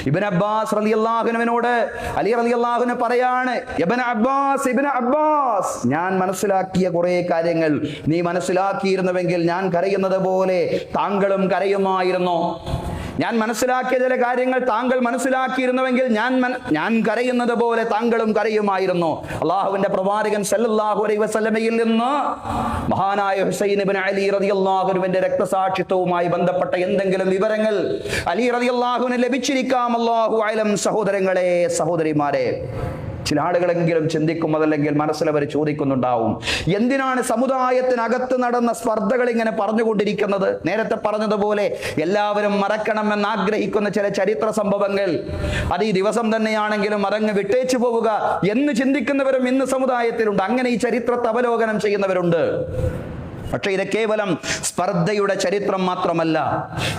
ഇബ്നു അബ്ബാസ് റളിയല്ലാഹു അൻഹുവിനോട് അലി റളിയല്ലാഹു അൻഹു പറയാണ്, ഇബ്നു അബ്ബാസ്, ഞാൻ മനസ്സിലാക്കിയ കുറെ കാര്യങ്ങൾ നീ മനസ്സിലാക്കിയിരുന്നുവെങ്കിൽ ഞാൻ കരയുന്നത് പോലെ താങ്കളും കരയുമായിരുന്നു. ഞാൻ മനസ്സിലാക്കിയ ചില കാര്യങ്ങൾ താങ്കൾ മനസ്സിലാക്കിയിരുന്നുവെങ്കിൽ ഞാൻ കരയുന്നത് പോലെ താങ്കളും കരയുമായിരുന്നു. അള്ളാഹുവിന്റെ പ്രവാചകൻ സല്ലല്ലാഹു അലൈഹി വസല്ലമയിൽ നിന്ന് മഹാനായ ഹുസൈൻ ഇബ്നു അലി റളിയല്ലാഹു അൻഹുവിന്റെ രക്തസാക്ഷിത്വവുമായി ബന്ധപ്പെട്ട എന്തെങ്കിലും വിവരങ്ങൾ അലി റളിയല്ലാഹുവിന് ലഭിച്ചിരിക്കാം. അല്ലാഹു അഅലം. സഹോദരങ്ങളെ, സഹോദരിമാരെ, ചില ആളുകളെങ്കിലും ചിന്തിക്കും, അതല്ലെങ്കിൽ മനസ്സിലവർ ചോദിക്കുന്നുണ്ടാവും, എന്തിനാണ് സമുദായത്തിനകത്ത് നടന്ന സ്പർദ്ധകൾ ഇങ്ങനെ പറഞ്ഞുകൊണ്ടിരിക്കുന്നത്? നേരത്തെ പറഞ്ഞതുപോലെ എല്ലാവരും മറക്കണമെന്ന് ആഗ്രഹിക്കുന്ന ചില ചരിത്ര സംഭവങ്ങൾ അത് ഈ ദിവസം തന്നെയാണെങ്കിലും അതങ്ങ് വിട്ടേച്ചു പോവുക എന്ന് ചിന്തിക്കുന്നവരും ഇന്ന് സമുദായത്തിലുണ്ട്. അങ്ങനെ ഈ ചരിത്രത്തെ അവലോകനം ചെയ്യുന്നവരുണ്ട്. പക്ഷേ ഇത് കേവലം സ്പർദ്ധയുടെ ചരിത്രം മാത്രമല്ല,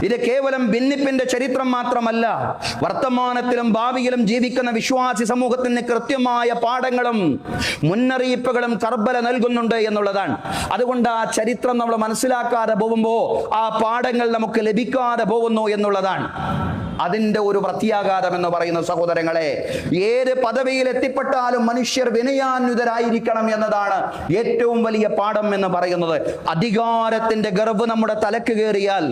ഇത് കേവലം ഭിന്നിപ്പിന്റെ ചരിത്രം മാത്രമല്ല. വർത്തമാനത്തിലും ഭാവിയിലും ജീവിക്കുന്ന വിശ്വാസി സമൂഹത്തിന് കൃത്യമായ പാഠങ്ങളും മുന്നറിയിപ്പുകളും കർബല നൽകുന്നുണ്ട് എന്നുള്ളതാണ്. അതുകൊണ്ട് ആ ചരിത്രം നമ്മൾ മനസ്സിലാക്കാതെ പോകുമ്പോൾ ആ പാഠങ്ങൾ നമുക്ക് ലഭിക്കാതെ പോകുന്നു എന്നുള്ളതാണ് അതിന്റെ ഒരു പ്രത്യാഘാതം എന്ന് പറയുന്ന. സഹോദരങ്ങളെ, ഏത് പദവിയിൽ എത്തിപ്പെട്ടാലും മനുഷ്യർ വിനയാന്വിതരായിരിക്കണം എന്നതാണ് ഏറ്റവും വലിയ പാഠം എന്ന് പറയുന്നത്. അധികാരത്തിന്റെ ഗർവ് നമ്മുടെ തലക്ക് കയറിയാൽ,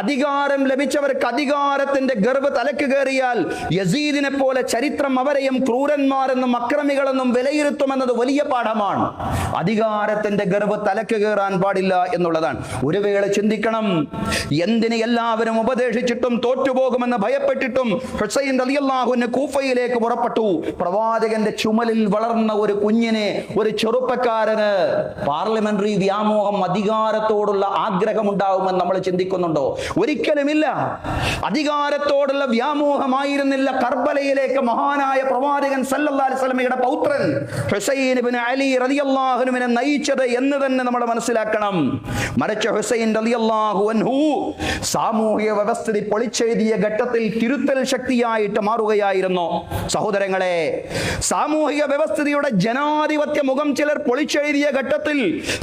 അധികാരം ലഭിച്ചവർക്ക് അധികാരത്തിന്റെ ഗർവ് തലക്ക് കയറിയാൽ, യസീദിനെ പോലെ ചരിത്രം അവരെയും ക്രൂരന്മാരെന്നും അക്രമികളെന്നും വിലയിരുത്തുമെന്നത് വലിയ പാഠമാണ്. അധികാരത്തിന്റെ ഗർവ് തലക്ക് കയറാൻ പാടില്ല എന്നുള്ളതാണ്. ഒരു വേള ചിന്തിക്കണം, എന്തിന് എല്ലാവരും ഉപദേശിച്ചിട്ടും തോറ്റുപോകുമെന്ന് ഭയപ്പെട്ടിട്ടും ഹുസൈൻ റളിയല്ലാഹു അൻഹു കൂഫയിലേക്ക് പുറപ്പെട്ടു. പ്രവാചകന്റെ ചുമലിൽ വളർന്ന ഒരു കുഞ്ഞിനെ, ഒരു ചെറുപ്പക്കാരന് പാർലമെന്ററി വ്യാമോഹം, അധികാരത്തോടുള്ള ആഗ്രഹം ഉണ്ടാവുമെന്ന് നമ്മൾ ചിന്തിക്കുന്നുണ്ടോ? ഒരിക്കലുമില്ല. അധികാരത്തോടുള്ള വ്യാമോഹമായിരുന്നില്ല കർബലയിലേക്ക് മഹാനായ പ്രവാചകൻ സല്ലല്ലാഹു അലൈഹി വസല്ലമയുടെ പൗത്രൻ ഹുസൈൻ ഇബ്നു അലി റളിയല്ലാഹു അൻഹുവിനെ നയിച്ചത് എന്ന് തന്നെ നമ്മൾ മനസ്സിലാക്കണം. മറിച്ച് ഹുസൈൻ റളിയല്ലാഹു അൻഹു സാമൂഹിക വ്യവസ്ഥിതി പൊളിച്ചെഴുതിയ ഘട്ടത്തിൽ കാലഘട്ടത്തിൽ തിരുത്തൽ ശക്തിയായിട്ട് മാറുകയായിരുന്നു. സഹോദരങ്ങളെ, സാമൂഹിക വ്യവസ്ഥിതിയുടെ ജനാധിപത്യ മുഖം ചിലർ പൊളിച്ചെഴുതിയ ഘട്ടത്തിൽ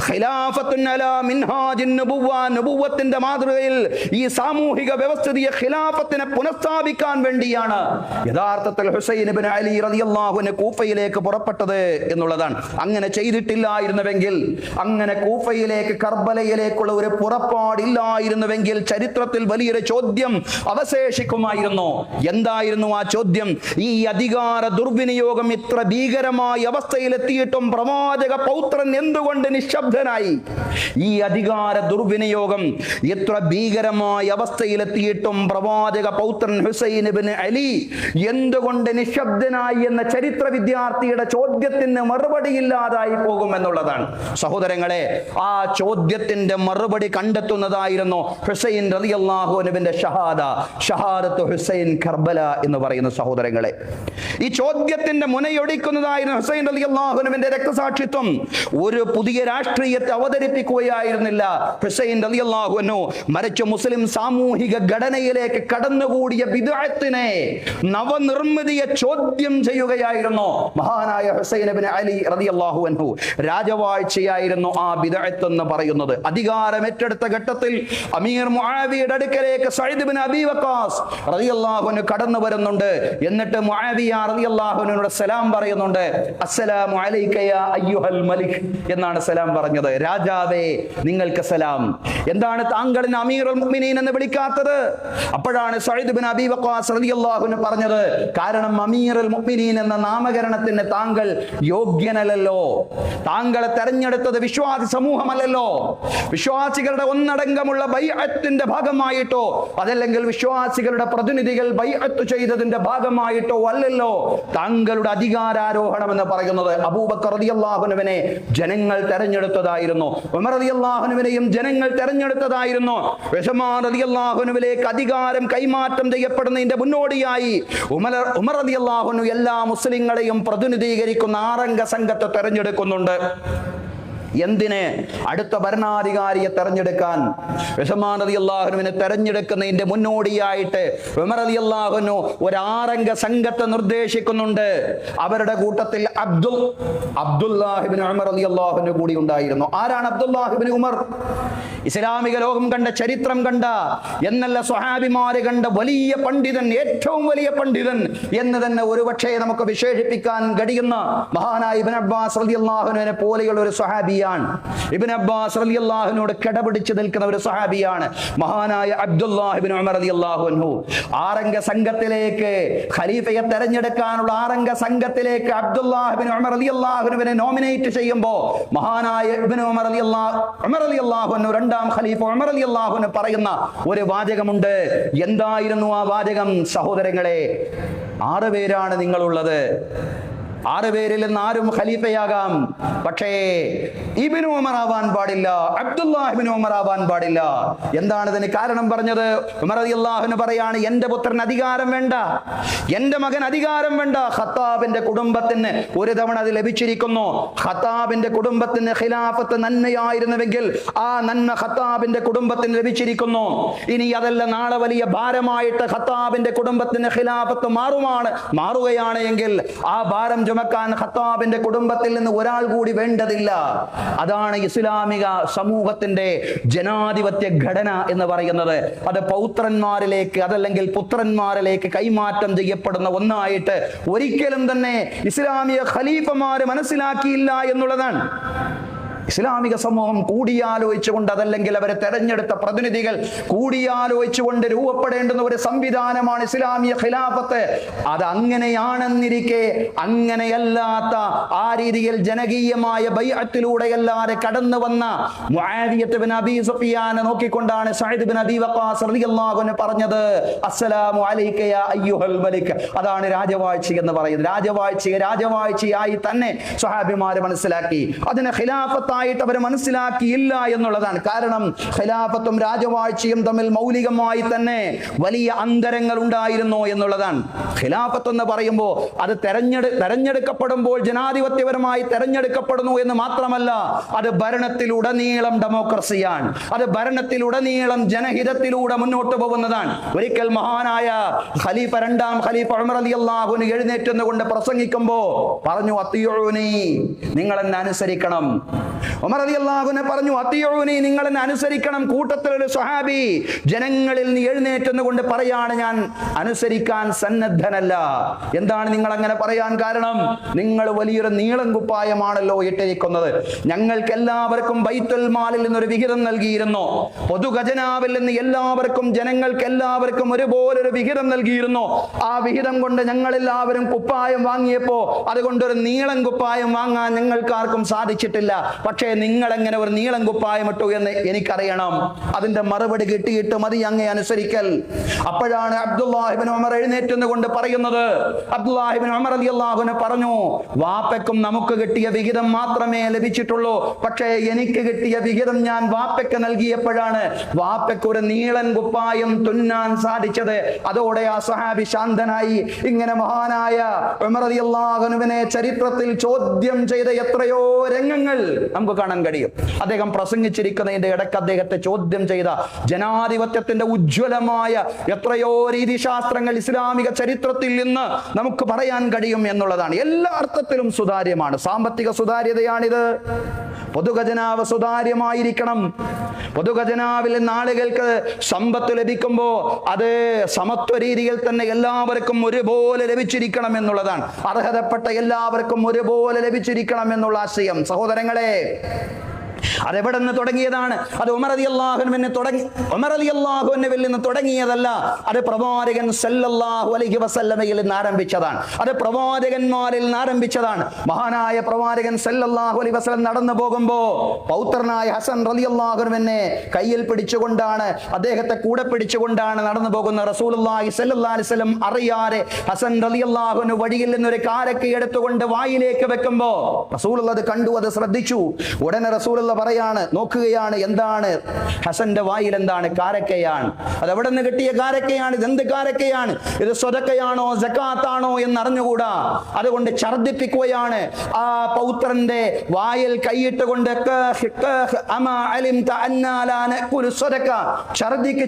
ഖിലാഫത്തുൻ അലാ മിൻഹാജിൻ നുബുവ്വ, നുബുവ്വത്തിന്റെ മാതൃകയിൽ ഈ സാമൂഹിക വ്യവസ്ഥിതിയെ ഖിലാഫത്തിനെ പുനഃസ്ഥാപിക്കാൻ വേണ്ടിയാണ് യഥാർത്ഥത്തിൽ ഹുസൈൻ ഇബ്നു അലി റളിയല്ലാഹു അൻഹു കൂഫയിലേക്ക് പുറപ്പെട്ടത് എന്നുള്ളതാണ്. അങ്ങനെ ചെയ്തിട്ടില്ലായിരുന്നുവെങ്കിൽ, അങ്ങനെ കൂഫയിലേക്ക് കർബലയിലേക്കുള്ള ഒരു പുറപ്പാടില്ലായിരുന്നുവെങ്കിൽ ചരിത്രത്തിൽ വലിയൊരു ചോദ്യം അവശേഷിക്കുമായിരുന്നു. എന്തായിരുന്നു ആ ചോദ്യം? ഈ അധികാര ദുർവിനിയോഗം ഇത്ര ഭീകരമായ അവസ്ഥയിലെത്തിയിട്ടും പ്രവാചക പൗത്രൻ എന്തുകൊണ്ട് നിശബ്ദനായി? ഈ അധികാര ദുർവിനിയോഗം എത്ര ഭീകരമായ അവസ്ഥയിലെത്തിയിട്ടും പ്രവാചക പൗത്രൻ ഹുസൈൻ ഇബ്നു അലി എന്തുകൊണ്ട് നിശബ്ദനായി എന്ന ചരിത്ര വിദ്യാർത്ഥിയുടെ ചോദ്യത്തിന് മറുപടിയില്ലാതായി പോകും എന്നുള്ളതാണ്. സഹോദരങ്ങളെ, ആ ചോദ്യത്തിന്റെ മറുപടി കണ്ടെത്തുന്നതായിരുന്നു ഹുസൈൻ റളിയല്ലാഹു അൻഹുവിന്റെ ഷഹാദത്ത് ഹുസൈൻ കർബല എന്ന് പറയുന്ന സഹോദരങ്ങളെ. ഈ ചോദ്യത്തിന്റെ മുനയൊടിക്കുന്നതായിരുന്നു ഹുസൈൻ റളിയല്ലാഹു അൻഹുവിന്റെ രക്തസാക്ഷിത്വം. ഒരു പുതിയ രാഷ്ട്രീയത്തെ അവതരിപ്പിക്കുകയായിരുന്നില്ല ഹുസൈൻ റളിയല്ലാഹു അൻഹു, മറിച്ച് മുസ്ലിം സാമൂഹിക ഘടനയിലേക്ക് കടന്നുകൂടിയ ബിദ്അത്തിനെ, നവനിർമ്മിതിയെ ചോദ്യം ചെയ്യുകയായിരുന്നു മഹാനായ ഹുസൈൻ ഇബ്നു അലി റളിയല്ലാഹു അൻഹു. രാജവാഴ്ചയായിരുന്നു ആ ബിദ്അത്ത് എന്ന് പറയുന്നത്. അധികാരം ഏറ്റെടുത്ത ഘട്ടത്തിൽ അമീർ മുആവിയയുടെ അടുക്കലേക്ക് സഈദ് ഇബ്നു അബീ വഖാസ് റളിയല്ലാഹു അൻഹു കടന്നു വരുന്നുണ്ട്. എന്നിട്ട് മുആവിയ റളിയല്ലാഹു അൻഹുവിനോട് സലാം പറയുന്നുണ്ട്. അസ്സലാമു അലൈക യാ അയ്യുഹൽ മലിക് എന്നാണ് സലാം പറഞ്ഞത്. രാജാവേ, നിങ്ങൾക്ക് സലാം. എന്താണ് താങ്കളിനെ അമീറുൽ മുഅ്മിനീൻ എന്ന് വിളിക്കാത്തത്? അപ്പോഴാണ് സഈദ് ഇബ്നു അബീ വഖാസ് റളിയല്ലാഹു അൻഹു പറഞ്ഞത്, കാരണം അമീറുൽ മുഅ്മിനീൻ എന്ന നാമകരണത്തിന് താങ്കൾ യോഗ്യനല്ലല്ലോ. താങ്കളെ തെരഞ്ഞെടുത്തത് വിശ്വാസി സമൂഹമല്ലല്ലോ. വിശ്വാസികളുടെ ഒന്നടങ്കമുള്ള ബൈഅത്തിന്റെ ഭാഗമായിട്ടോ അതല്ലെങ്കിൽ വിശ്വാസികളുടെ പ്രതിനിധികൾ ബൈഅത്ത് ചെയ്തതിന്റെ ഭാഗമായിട്ടോ അല്ലല്ലോ താങ്കളുടെ അധികാരാരോഹണം എന്ന് പറയുന്നത്. അബൂബക്കർ റളിയല്ലാഹു അൻഹുവിനെ ജനങ്ങൾ തെരഞ്ഞെടുത്തതായിരുന്നു. ഉമർ റളിയല്ലാഹു അൻഹുവിനെയും ജനങ്ങൾ തെരഞ്ഞെടുത്തതായിരുന്നു. ഉസ്മാൻ റളിയല്ലാഹു അൻഹുവിലേക്ക് അധികാരം കൈമാറ്റം ചെയ്യപ്പെടുന്നതിന്റെ മുന്നോടിയായി ഉമർ റളിയല്ലാഹു അൻഹു എല്ലാ മുസ്ലിങ്ങളെയും പ്രതിനിധീകരിക്കുന്ന 6 അംഗ സംഘത്തെ തെരഞ്ഞെടുക്കുന്നുണ്ട്. എന്തിന്? അടുത്ത ഭരണാധികാരിയെ തെരഞ്ഞെടുക്കാൻ. ഉസ്മാൻ റളിയല്ലാഹു അൻഹുവിനെ തെരഞ്ഞെടുക്കുന്നതിന്റെ മുന്നോടിയായിട്ട് ഉമർ റളിയല്ലാഹു അൻഹു ഒരു 6 അംഗ സംഘത്തെ നിർദ്ദേശിക്കുന്നുണ്ട്. അവരുടെ കൂട്ടത്തിൽ അബ്ദുല്ലാഹ് ഇബ്നു ഉമർ റളിയല്ലാഹു അൻഹു കൂടി ഉണ്ടായിരുന്നു. ആരാണ് അബ്ദുല്ലാഹ് ഇബ്നു ഉമർ? ഇസ്ലാമിക ലോകം കണ്ട, ചരിത്രം കണ്ട, എന്നല്ല സ്വഹാബിമാര് കണ്ട വലിയ പണ്ഡിതൻ, ഏറ്റവും വലിയ പണ്ഡിതൻ എന്ന് തന്നെ ഒരുപക്ഷേ നമുക്ക് വിശേഷിപ്പിക്കാൻ കഴിയുന്ന മഹാനായ ഇബ്നു അബ്ബാസ് റളിയല്ലാഹു അൻഹുവിനെ പോലെയുള്ള ഒരു സ്വഹാബി. ഇബ്നു അബ്ബാസ് റളിയല്ലാഹു അൻഹുവോട് കിടപിടിച്ച് നിൽക്കുന്ന ഒരു സഹാബിയാണ് മഹാനായ അബ്ദുല്ലാഹ് ഇബ്നു ഉമർ റളിയല്ലാഹു അൻഹു. 6 അംഗ സംഘത്തിലേക്ക്, ഖലീഫയെ തെരഞ്ഞെടുക്കാനുള്ള 6 അംഗ സംഘത്തിലേക്ക് അബ്ദുല്ലാഹ് ഇബ്നു ഉമർ റളിയല്ലാഹു അൻഹുവിനെ നോമിനേറ്റ് ചെയ്യുമ്പോൾ മഹാനായ ഇബ്നു ഉമർ റളിയല്ലാഹു അൻഹു, രണ്ടാം ഖലീഫ ഉമർ റളിയല്ലാഹു അൻഹു പറയുന്ന ഒരു വാചകമുണ്ട്. എന്തായിരുന്നു ആ വാചകം? സഹോദരങ്ങളെ, 6 പേരാണ് നിങ്ങളുള്ളത്. 6 പേരിൽ നിന്ന് ആരും ഖലീഫയാകാം. പക്ഷേ ഇബ്നു ഉമർ ആവാൻ പാടില്ല, അബ്ദുല്ലാഹ് ഇബ്നു ഉമർ ആവാൻ പാടില്ല. എന്താണ് ഇതിന് കാരണം പറഞ്ഞത്? ഉമർ റളിയല്ലാഹു അൻഹു പറയാണ്, എന്റെ പുത്രൻ അധികാരം വേണ്ട, എന്റെ മകൻ അധികാരം വേണ്ട. ഖത്താബിന്റെ കുടുംബത്തിന് ഒരു തവണ അത് ലഭിച്ചിരിക്കുന്നു. ഖത്താബിന്റെ കുടുംബത്തിന് ഖിലാഫത്ത് നന്മയായിരുന്നുവെങ്കിൽ ആ നന്മ ഖത്താബിന്റെ കുടുംബത്തിന് ലഭിച്ചിരിക്കുന്നു. ഇനി അതല്ല, നാളെ വലിയ ഭാരമായിട്ട് ഖത്താബിന്റെ കുടുംബത്തിന് ഖിലാഫത്ത് മാറുകയാണ് എങ്കിൽ ആ ഭാരം ചുമക്കാൻ ഖത്താബിന്റെ കുടുംബത്തിൽ നിന്ന് ഒരാൾ കൂടി വേണ്ടതില്ല. അതാണ് ഇസ്ലാമിക സമൂഹത്തിന്റെ ജനാധിപത്യ ഘടന എന്ന് പറയുന്നത്. അത് പൗത്രന്മാരിലേക്ക് അതല്ലെങ്കിൽ പുത്രന്മാരിലേക്ക് കൈമാറ്റം ചെയ്യപ്പെടുന്ന ഒന്നായിട്ട് ഒരിക്കലും തന്നെ ഇസ്ലാമിക ഖലീഫമാര് മനസ്സിലാക്കിയില്ല എന്നുള്ളതാണ്. ഇസ്ലാമിക സമൂഹം കൂടിയാലോചിച്ചുകൊണ്ട്, അതല്ലെങ്കിൽ അവരെ തെരഞ്ഞെടുത്ത പ്രതിനിധികൾ കൂടിയാലോചിച്ചുകൊണ്ട് രൂപപ്പെടേണ്ടുന്ന ഒരു സംവിധാനമാണ് ഇസ്ലാമിക ഖിലാഫത്ത്. അത് അങ്ങനെയാണെന്നിരിക്കെ അങ്ങനെയല്ലാത്ത, ആ രീതിയിൽ ജനകീയമായ ബൈഅത്തിലൂടെയല്ലാതെ കടന്നു വന്ന മുആവിയത്ത് ഇബ്നു അബീ സുഫിയാനെ നോക്കിക്കൊണ്ടാണ് സഈദ് ഇബ്നു അബീ വഖാസ് റളിയല്ലാഹു അൻഹു പറഞ്ഞത്, അസ്സലാമു അലൈക യാ അയ്യുഹൽ മലിക്. അതാണ് രാജവാഴ്ച എന്ന് പറയുന്നത്. രാജവാഴ്ചയായി തന്നെ സ്വഹാബിമാര് മനസ്സിലാക്കി. അതിനെ ഖിലാഫത്ത് കൃത്യമായിട്ട് അവർ മനസ്സിലാക്കിയില്ല എന്നുള്ളതാണ്. കാരണം ഖിലാഫത്തും രാജവാഴ്ചയും തമ്മിൽ മൗലികമായി തന്നെ വലിയ അന്തരങ്ങൾ ഉണ്ടായിരുന്നു എന്നുള്ളതാണ്. ഖിലാഫത്ത് എന്ന് പറയുമ്പോൾ അത് തെരഞ്ഞെടുക്കപ്പെടുമ്പോൾ ജനാധിപത്യപരമായി തെരഞ്ഞെടുക്കപ്പെടുന്നു എന്ന് മാത്രമല്ല, അത് ഭരണത്തിലുടനീളം ഡെമോക്രസിയാണ്. അത് ഭരണത്തിലുടനീളം ജനഹിതത്തിലൂടെ മുന്നോട്ട് പോകുന്നതാണ്. ഒരിക്കൽ മഹാനായ ഖലീഫ രണ്ടാം ഖലീഫ ഉമർ റളിയല്ലാഹു അൻഹു എഴുന്നേറ്റുകൊണ്ട് പ്രസംഗിക്കുമ്പോ പറഞ്ഞു, അത്തിയൂനി, നിങ്ങൾ എന്നെ അനുസരിക്കണം. ഉമർ റളിയല്ലാഹു അൻഹു പറഞ്ഞു, അത്തിയൂനി, നിങ്ങൾ എന്നെ അനുസരിക്കണം. കൂട്ടത്തിലൊരു സ്വഹാബി ജനങ്ങളിൽ നിന്ന് എഴുന്നേറ്റുകൊണ്ട് പറയാണ്, ഞാൻ അനുസരിക്കാൻ സന്നദ്ധനല്ല. എന്താണ് നിങ്ങൾ അങ്ങനെ പറയാൻ കാരണം? നിങ്ങൾ വലിയൊരു നീളം കുപ്പായമാണല്ലോ ഇട്ടിരിക്കുന്നത്. ഞങ്ങൾക്ക് എല്ലാവർക്കും ബൈത്തുൽ മാലിൽ നിന്നൊരു വിഹിതം നൽകിയിരുന്നു. പൊതുഖജനാവിൽ നിന്ന് എല്ലാവർക്കും, ജനങ്ങൾക്ക് എല്ലാവർക്കും ഒരുപോലൊരു വിഹിതം നൽകിയിരുന്നു. ആ വിഹിതം കൊണ്ട് ഞങ്ങൾ എല്ലാവരും കുപ്പായം വാങ്ങിയപ്പോ അതുകൊണ്ടൊരു നീളം കുപ്പായം വാങ്ങാൻ ഞങ്ങൾക്കാർക്കും സാധിച്ചിട്ടില്ല. പക്ഷേ നിങ്ങൾ എങ്ങനെ ഒരു നീളം കുപ്പായം ഇട്ടു എന്ന് എനിക്കറിയണം. അതിന്റെ മറുപടി കിട്ടിയിട്ട് മതി അങ്ങേ അനുസരിക്കൽ. അപ്പോഴാണ് അബ്ദുല്ലാഹ് ഇബ്നു ഉമർ എഴുന്നേറ്റുകൊണ്ട് പറയുന്നത്, അബ്ദുല്ലാഹ് ഇബ്നു ഉമർ റളിയല്ലാഹു അൻഹു പറഞ്ഞു, വാപ്പയ്ക്കും നമുക്ക് കിട്ടിയ വിഹിതം മാത്രമേ ലഭിച്ചിട്ടുള്ളൂ. പക്ഷേ എനിക്ക് കിട്ടിയ വിഹിതം ഞാൻ വാപ്പയ്ക്ക് നൽകിയപ്പോഴാണ് വാപ്പയ്ക്ക് ഒരു നീളൻ കുപ്പായം തുന്നാൻ സാധിച്ചത്. അതോടെ ആ സ്വഹാബി ശാന്തനായി. ഇങ്ങനെ മഹാനായ ഉമർ റളിയല്ലാഹു അൻഹുവിനെ ചരിത്രത്തിൽ ചോദ്യം ചെയ്ത എത്രയോ രംഗങ്ങൾ നമുക്ക് കാണാൻ കഴിയും. അദ്ദേഹം പ്രസംഗിച്ചിരിക്കുന്നതിന്റെ ഇടയ്ക്ക് അദ്ദേഹത്തെ ചോദ്യം ചെയ്ത ജനാധിപത്യത്തിന്റെ ഉജ്ജ്വലമായ എത്രയോ രീതിശാസ്ത്രങ്ങൾ ഇസ്ലാമിക ചരിത്രത്തിൽ നിന്ന് നമുക്ക് പറയാൻ കഴിയും എന്നുള്ളതാണ്. എല്ലാ അർത്ഥത്തിലും സുതാര്യമാണ്. സാമ്പത്തിക സുതാര്യതയാണിത്. പൊതുഖജനാവ് സുതാര്യമായിരിക്കണം. പൊതുഖജനാവിൽ നിന്ന് ആളുകൾക്ക് സമ്പത്ത് ലഭിക്കുമ്പോ അത് സമത്വ രീതിയിൽ തന്നെ എല്ലാവർക്കും ഒരുപോലെ ലഭിച്ചിരിക്കണം എന്നുള്ളതാണ്. അർഹതപ്പെട്ട എല്ലാവർക്കും ഒരുപോലെ ലഭിച്ചിരിക്കണം എന്നുള്ള ആശയം. സഹോദരങ്ങളെ, അതെവിടെ നിന്ന് തുടങ്ങിയതാണ്? അത് ഉമർ റളിയല്ലാഹു അൻഹുവിൽ നിന്ന് തുടങ്ങിയതല്ല. അത് പ്രവാചകൻ സല്ലല്ലാഹു അലൈഹി വസല്ലമയിൽ നിന്ന് ആരംഭിച്ചതാണ്. അത് പ്രവാചകന്മാരിൽ നിന്ന് ആരംഭിച്ചതാണ്. മഹാനായ പ്രവാചകൻ സല്ലല്ലാഹു അലൈഹി വസല്ലം നടന്നു പോകുമ്പോ പൗത്രനായ ഹസൻ റളിയല്ലാഹു അൻഹുവിനെ കയ്യിൽ പിടിച്ചുകൊണ്ടാണ്, അദ്ദേഹത്തെ കൂടെ പിടിച്ചുകൊണ്ടാണ് നടന്നു പോകുന്ന റസൂലുള്ളാഹി സ്വല്ലല്ലാഹു അലൈഹി വസല്ലം അറിയാതെ ഹസൻ റളിയല്ലാഹു അൻഹു വഴിയിൽ നിന്നൊരു കാരക്ക എടുത്തുകൊണ്ട് വായിലേക്ക് വെക്കുമ്പോ റസൂലുള്ളാഹി അത് കണ്ടു, അത് ശ്രദ്ധിച്ചു. ഉടനെ റസൂലുള്ള പറയാണ്, നോക്കുകയാണ്, എന്താണ് ഹസന്റെ വായിൽ? എന്താണ്? കാരക്കയാണ്. അത് എവിടെ നിന്ന് കിട്ടിയ കാരക്കയാണ്? ഇത് എന്ത് കാരക്കയാണ്? ഇത് സ്വതക്കയാണോ സകാത്താണോ എന്ന് അറിഞ്ഞുകൂടാ. അതുകൊണ്ട് ഛർദിപ്പിക്കുകയാണ്. ആ പൗത്രന്റെ വായിൽ കൈയിട്ടുകൊണ്ട്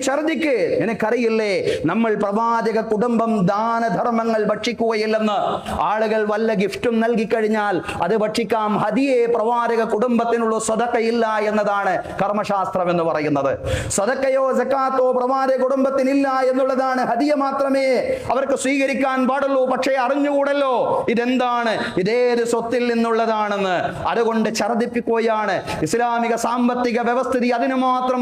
ഛർദിക്ക്, നിനക്കറിയില്ലേ നമ്മൾ പ്രവാചക കുടുംബം ദാനധർമ്മങ്ങൾ ഭക്ഷിക്കുകയില്ലെന്ന്. ആളുകൾ വല്ല ഗിഫ്റ്റും നൽകി കഴിഞ്ഞാൽ അത് ഭക്ഷിക്കാം. ഹദിയെ പ്രവാചക കുടുംബത്തിനുള്ള സദക്കയില്ല എന്നതാണ് കർമ്മശാസ്ത്രം എന്ന് പറയുന്നത്. സദക്കയോ സകാത്തോ പ്രവാചക കുടുംബത്തിനില്ല എന്നുള്ളതാണ്. ഹദിയ മാത്രമേ അവർക്ക് സ്വീകരിക്കാൻ പാടുള്ളൂ. പക്ഷേ അറിഞ്ഞുകൂടല്ലോ ഇതെന്താണ്, ഇതേത് സ്വത്തിൽ നിന്നുള്ളതാണെന്ന്. അതുകൊണ്ട് ഛർദിപ്പിക്കുകയാണ്. ഇസ്ലാമിക സാമ്പത്തിക വ്യവസ്ഥിതി അതിനു മാത്രം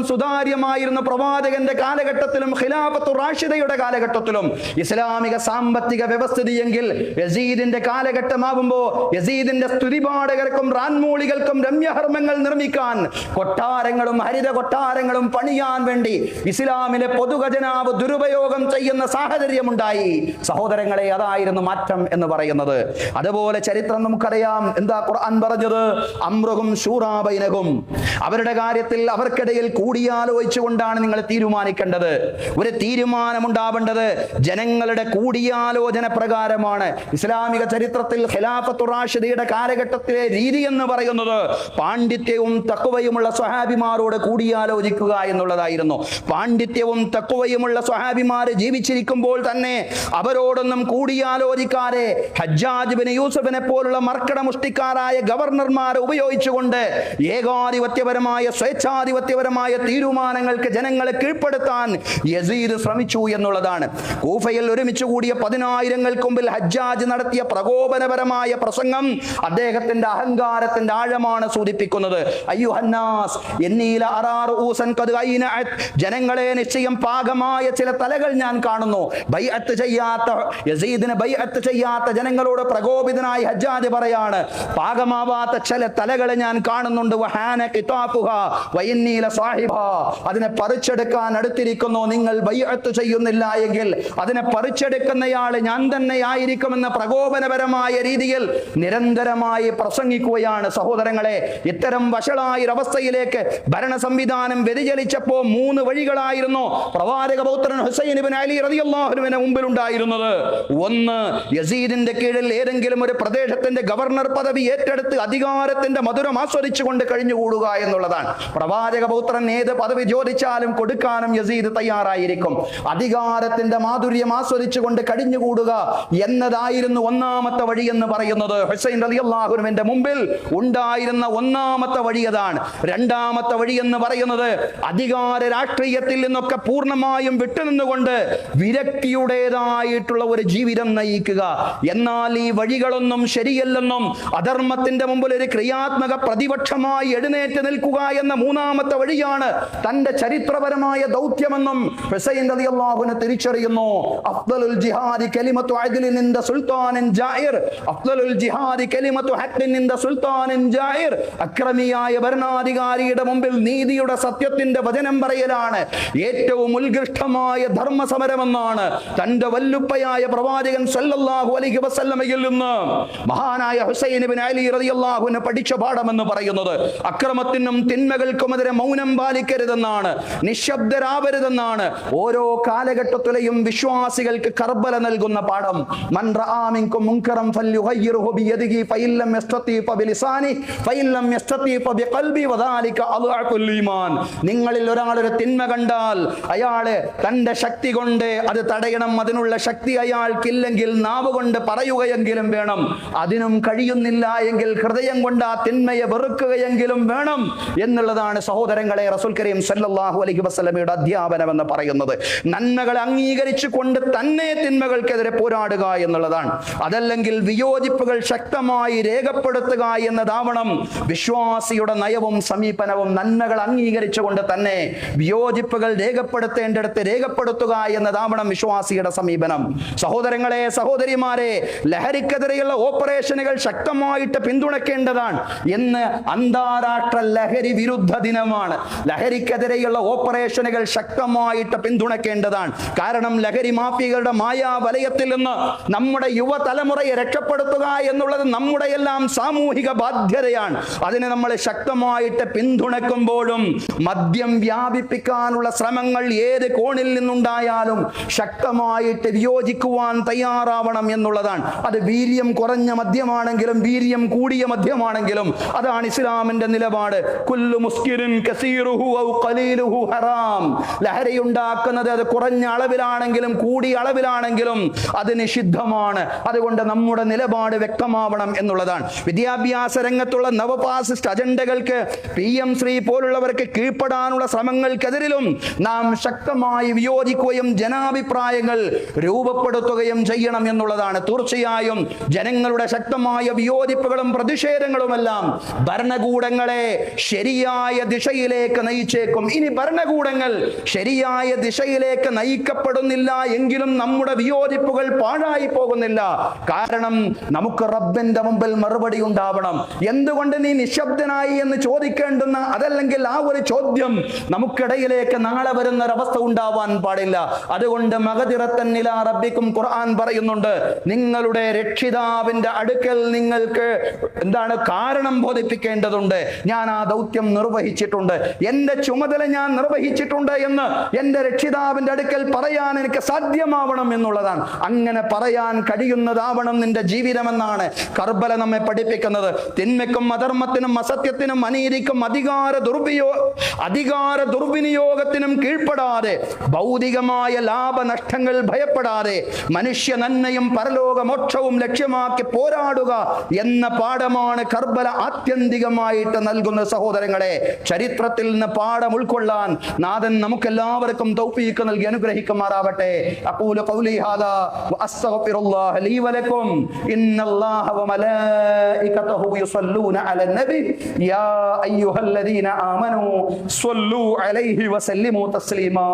സുതാര്യമായിരുന്നു പ്രവാചകന്റെ കാലഘട്ടത്തിലും ഖിലാഫത്തു റാഷിദയുടെ കാലഘട്ടത്തിലും. ഇസ്ലാമിക സാമ്പത്തിക വ്യവസ്ഥിതിയെങ്കിൽ യസീദിന്റെ കാലഘട്ടമാകുമ്പോ യസീദിന്റെ സ്തുതിപാഠകർക്കും റാൻമൂളികൾക്കും രമ്യഹർമ്മങ്ങൾ നിർമ്മിക്കാൻ കൊട്ടാരങ്ങളും ഹരിത കൊട്ടാരങ്ങളും പണിയാൻ വേണ്ടി ഇസ്ലാമിലെ പൊതുഖജനാവ് ദുരുപയോഗം ചെയ്യുന്ന സാഹചര്യമുണ്ടായി. സഹോദരങ്ങളെ, അതായിരുന്നു മാറ്റം എന്ന് പറയുന്നത്. അതുപോലെ ചരിത്രം നമുക്കറിയാം. എന്താ ഖുർആൻ പറഞ്ഞത്? അംറുഹും ശൂറാ ബൈനഹും. അവരുടെ കാര്യത്തിൽ അവർക്കിടയിൽ കൂടിയാലോചിച്ചുകൊണ്ടാണ് നിങ്ങൾ തീരുമാനിക്കേണ്ടത്. ഒരു തീരുമാനമുണ്ടാവേണ്ടത് ജനങ്ങളുടെ കൂടിയാലോചന പ്രകാരമാണ്. ഇസ്ലാമിക ചരിത്രത്തിൽ ഖിലാഫത്തു റാഷിദയുടെ കാലഘട്ടത്തിലെ രീതി എന്ന് പറയുന്നത് പാണ്ഡിത്യവും തഖ്വയുമുള്ള സ്വഹാബിമാരോട് കൂടിയാലോചിക്കുക എന്നുള്ളതായിരുന്നു. പാണ്ഡിത്യവും തഖ്വയുമുള്ള സ്വഹാബിമാര് ജീവിച്ചിരിക്കുമ്പോൾ തന്നെ അവരോടൊന്നും കൂടിയാലോചിക്കാതെ ഹജ്ജാജ് ബിൻ യൂസഫിനെ പോലുള്ള മർക്കടമുഷ്ടിക്കാരായ ഗവർണർമാരെ ഉപയോഗിച്ചുകൊണ്ട് ഏകാധിപത്യപരമായ സ്വേച്ഛാധിപത്യപരമായ തീരുമാനങ്ങൾക്ക് ജനങ്ങളെ കീഴ്പ്പെടുത്താൻ യസീദ് ശ്രമിച്ചു എന്നുള്ളതാണ്. കൂഫയിൽ ഒരുമിച്ച് കൂടിയ 10,000 മുമ്പിൽ ഹജ്ജാജ് നടത്തിയ പ്രകോപനപരമായ പ്രസംഗം അദ്ദേഹത്തിന്റെ അഹങ്കാരത്തിന്റെ ആഴമാണ് സൂചിപ്പിക്കുന്നത്. അയ്യുഹന്നാസ് എന്നീ ലഅറാ റഊസൻ ഖദ് ഐനഅത്. ജനങ്ങളെ, നിശ്ചയം പാകമായ ചില തലകൾ ഞാൻ കാണുന്നു. ബൈഅത്ത് ചെയ്യാത്ത യസീദിനെ ബൈഅത്ത് ചെയ്യാത്ത ജനങ്ങളോട് പ്രകോപിതനായി ഹജ്ജാജ് പറയാണ്, പാകമാവാത്ത ചില തലകളെ ഞാൻ കാണുന്നുണ്ട്. വഹാന ഖിതാഫുഹാ വഇന്നീ ലസാഹിബാ. അതിനെ പറിച്ചെടുക്കാൻ അടുത്തിരിക്കുന്നു. നിങ്ങൾ ബൈഅത്ത് ചെയ്യുന്നില്ല എങ്കിൽ അതിനെ പറിച്ചെടുക്കുന്നയാൾ ഞാൻ തന്നെ ആയിരിക്കുമെന്ന പ്രകോപനപരമായ രീതിയിൽ നിരന്തരമായി പ്രസംഗിക്കുന്നു വിയോജിക്കുകയാണ്. സഹോദരങ്ങളെ, ഇത്തരം വഷളായൊരവസ്ഥയിലേക്ക് ഭരണ സംവിധാനം വ്യതിചലിച്ചപ്പോ 3 വഴികളായിരുന്നു പ്രവാചക പൗത്രൻ ഹുസൈൻ ഇബ്നു അലി റളിയല്ലാഹു അൻഹുവിന്റെ മുമ്പിൽ ഉണ്ടായിരുന്നത്. ഒന്ന്, യസീദിന്റെ കീഴിൽ ഏതെങ്കിലും ഒരു പ്രദേശത്തിന്റെ ഗവർണർ പദവി ഏറ്റെടുത്ത് അധികാരത്തിന്റെ മധുരം ആസ്വദിച്ചുകൊണ്ട് കഴിഞ്ഞുകൂടുക എന്നുള്ളതാണ്. പ്രവാചക പൗത്രൻ ഏത് പദവി ചോദിച്ചാലും കൊടുക്കാനും യസീദ് തയ്യാറായിരിക്കും. അധികാരത്തിന്റെ മാധുര്യം ആസ്വദിച്ചുകൊണ്ട് കഴിഞ്ഞുകൂടുക എന്നതായിരുന്നു ഒന്നാമത്തെ വഴി എന്ന് പറയുന്നത്. ഹുസൈൻ റളിയല്ലാഹു അൻഹുവിന്റെ മുമ്പിൽ ഉണ്ടായിരുന്ന ഒന്നാമത്തെ വഴി അതാണ്. രണ്ടാമത്തെ വഴി എന്ന് പറയുന്നത് അധികാര രാഷ്ട്രീയത്തിൽ നിന്നൊക്കെ പൂർണ്ണമായും വിട്ടുനിന്നുകൊണ്ട് വിരക്തിയുടേതായിട്ടുള്ള ഒരു ജീവിതം നയിക്കുക. എന്നാൽ ഈ വഴികളൊന്നും ശരിയല്ലെന്നും അധർമ്മത്തിന്റെ മുമ്പിൽ ഒരു ക്രിയാത്മക പ്രതിപക്ഷമായി എഴുന്നേറ്റ് നിൽക്കുക എന്ന മൂന്നാമത്തെ വഴിയാണ് തന്റെ ചരിത്രപരമായ ദൗത്യമെന്നും ഹുസൈൻ റളിയല്ലാഹു അൻഹു തിരിച്ചറിയുന്നു. അഫ്ദലുൽ ജിഹാദി കലിമത്തു അദ്ലിൻ ഇൻദ സുൽത്താനിൻ ജായിർ, അഫ്ദലുൽ ജിഹാദി കലിമത്തു ഹഖ്ഖിൻ ഇൻദ സുൽത്താനിൻ ജായിർ. അക്രമിയായ ഭരണാധികാരിയുടെ മുമ്പിൽ നീതിയുടെ സത്യത്തിന്റെ വചനം പറയലാണ് ഏറ്റവും ഉത്കൃഷ്ടമായ ധർമ്മസമരമെന്നാണ് തന്റെ വല്ലുപ്പയായ പ്രവാചകൻ സല്ലല്ലാഹു അലൈഹി വസല്ലമയിൽ നിന്ന് മഹാനായ ഹുസൈൻ ഇബ്നു അലി റളിയല്ലാഹു അൻഹു പഠിച്ച പാഠമെന്ന് പറയുന്നത് അക്രമത്തിനും തിന്മകൾക്കുമെതിരെ മൗനം പാലിക്കരുതെന്നാണ്, നിശബ്ദരാവരുതെന്നാണ്. ഓരോ കാലഘട്ടത്തിലെയും വിശ്വാസികൾക്ക് കർബല നൽകുന്ന പാഠം. മൻ റആ മിൻകും മുൻകറൻ ഫൽയുഗയ്യിറുഹു ബിയദിഹി ഫഇൻ ലം യസ്തതി ഫബിലിസാനി ഫഇൻ ലം യസ്തതി ഫബിഖൽബി വദാലിക അദ്അഫുൽ ഈമാൻ. നിങ്ങളിൽ ഒരാൾ ഒരു തിന്മ കണ്ടാൽ അയാള് തന്റെ ശക്തി കൊണ്ട് അത് തടയണം. അതിനുള്ള ശക്തി അയാൾക്കില്ലെങ്കിൽ നാവ് കൊണ്ട് പറയുകയെങ്കിലും വേണം. അതിനും കഴിയുന്നില്ല എങ്കിൽ ഹൃദയം കൊണ്ട് ആ തിന്മയെ വെറുക്കുകയെങ്കിലും വേണം എന്നുള്ളതാണ് സഹോദരങ്ങളെ റസൂൽ കരീം സല്ലല്ലാഹു അലൈഹി വസല്ലമയുടെ അധ്യാപനം എന്ന് പറയുന്നത്. നന്മകളെ അംഗീകരിച്ചു കൊണ്ട് തന്നെ തിന്മകൾക്കെതിരെ പോരാടുക എന്നുള്ളതാണ്. അതല്ലെങ്കിൽ വിയോജിപ്പുകൾ ശക്തമായി രേഖപ്പെടുത്തുക എന്നതാവണം വിശ്വാസിയുടെ നയവും സമീപനവും. നന്മകൾ അംഗീകരിച്ചുകൊണ്ട് തന്നെ വിയോജിപ്പുകൾ രേഖപ്പെടുത്തേണ്ടിടത്ത് രേഖപ്പെടുത്തുക എന്നതാവണം വിശ്വാസിയുടെ സമീപനം. സഹോദരങ്ങളെ, സഹോദരിമാരെ, ലഹരിക്കെതിരെയുള്ള ഓപ്പറേഷനുകൾ ശക്തമായിട്ട് പിന്തുണയ്ക്കേണ്ടതാണ്. ഇന്ന് അന്താരാഷ്ട്ര ലഹരി വിരുദ്ധ ദിനമാണ്. ലഹരിക്കെതിരെയുള്ള ഓപ്പറേഷനുകൾ ശക്തമായിട്ട് പിന്തുണയ്ക്കേണ്ടതാണ്. കാരണം ലഹരി മാഫിയകളുടെ മായാവലയത്തിൽ നിന്ന് നമ്മുടെ യുവതലമുറയെ രക്ഷപ്പെടുത്തുക എന്നുള്ളത് നമ്മുടെ എല്ലാം സാമൂഹിക ബാധ്യതയാണ്. അതിനെ നമ്മൾ ശക്തമായിട്ട് പിന്തുണയ്ക്കുമ്പോഴും മദ്യം വ്യാപിപ്പിക്കാനുള്ള ശ്രമങ്ങൾ ഏത് കോണിൽ നിന്നുണ്ടായാലും ശക്തമായിട്ട് വിയോജിക്കുവാൻ തയ്യാറാവണം എന്നുള്ളതാണ്. അത് വീര്യം കുറഞ്ഞ മദ്യമാണെങ്കിലും വീര്യം കൂടിയ മദ്യമാണെങ്കിലും അതാണ് ഇസ്ലാമിന്റെ നിലപാട്. കുല്ലു മുസ്കിരിൻ കസീറുഹു ഔ ഖലീലുഹു ഹറാം. ലഹരി ഉണ്ടാക്കുന്നത് അത് കുറഞ്ഞ അളവിലാണെങ്കിലും കൂടിയ അളവിലാണെങ്കിലും അത് നിഷിദ്ധമാണ്. അതുകൊണ്ട് നമ്മുടെ നിലപാട് വ്യക്തമാവണം എന്നുള്ളതാണ്. വിദ്യാഭ്യാസ രംഗത്തുള്ള നവഫാസിസ്റ്റ് അജണ്ടകൾക്ക് PM ശ്രീ പോലുള്ളവർക്ക് കീഴ്പ്പെടാനുള്ള ശ്രമങ്ങൾക്കെതിരിലും നാം ശക്തമായി വിയോജിക്കുകയും ജനാഭിപ്രായങ്ങൾ രൂപപ്പെടുത്തുകയും ചെയ്യണം എന്നുള്ളതാണ്. തീർച്ചയായും ജനങ്ങളുടെ ശക്തമായ വിയോജിപ്പുകളും പ്രതിഷേധങ്ങളുമെല്ലാം ഭരണകൂടങ്ങളെ ശരിയായ ദിശയിലേക്ക് നയിച്ചേക്കും. ഇനി ഭരണകൂടങ്ങൾ ശരിയായ ദിശയിലേക്ക് നയിക്കപ്പെടുന്നില്ല എങ്കിലും നമ്മുടെ വിയോജിപ്പുകൾ പാഴായി പോകുന്നില്ല. കാരണം നമുക്ക് റബ്ബിന്റെ മുമ്പിൽ മറുപടി ഉണ്ടാവണം. എന്തുകൊണ്ട് നീ നിശബ്ദനായി എന്ന് ചോദിക്കേണ്ടുന്ന അതല്ലെങ്കിൽ ആ ഒരു ചോദ്യം നമുക്കിടയിലേക്ക് നാളെ വരുന്ന ഒരവസ്ഥ ഉണ്ടാവാൻ പാടില്ല. അതുകൊണ്ട് മഗ്ദിറത്തൻ ഇലാ റബ്ബിക്കും ഖുർആൻ പറയുന്നുണ്ട്, നിങ്ങളുടെ രക്ഷിതാവിന്റെ അടുക്കൽ നിങ്ങൾക്ക് കാരണം ബോധിപ്പിക്കേണ്ടതുണ്ട്. ഞാൻ ആ ദൗത്യം നിർവഹിച്ചിട്ടുണ്ട്, എന്റെ ചുമതല ഞാൻ നിർവഹിച്ചിട്ടുണ്ട് എന്ന് എന്റെ രക്ഷിതാവിന്റെ അടുക്കൽ പറയാൻ എനിക്ക് സാധ്യമാവണം എന്നുള്ളതാണ്. അങ്ങനെ പറയാൻ കഴിയുന്നതാവണം നിന്റെ ജീവിതമെന്നാണ് കർബല നമ്മെ പഠിപ്പിക്കുന്നത്. തിന്മയ്ക്കും അധർമ്മത്തിനും അസത്യത്തിനും അനീതിക്കും അധികാര ദുർവിനിയോഗത്തിനും കീഴ്പ്പെടാതെ ഭൗതികമായ ലാഭനഷ്ടങ്ങൾ ഭയപ്പെടാതെ മനുഷ്യ നന്മയും പരലോക മോക്ഷവും ലക്ഷ്യമാക്കി പോരാടുക എന്ന പാഠമാണ് കർബല ആത്യന്തികമായിട്ട് നൽകുന്ന. സഹോദരങ്ങളെ, ചരിത്രത്തിൽ നിന്ന് പാഠം ഉൾക്കൊള്ളാൻ നാഥൻ നമുക്കെല്ലാവർക്കും തൗഫീഖ് നൽകി അനുഗ്രഹിക്കുമാറാവട്ടെ. അഖൂലു ഖൗലി ഹാദാ വഅസ്തഗ്ഫിറുല്ലാഹ ലീ വലക്കും. ഇന്നല്ലാഹ വമലായികതഹു യുസല്ലൂന അലൻ നബി യാ അയ്യുഹല്ലദീന ആമനൂ സ്വല്ലൂ അലൈഹി വസല്ലിമൂ തസ്ലീമാ.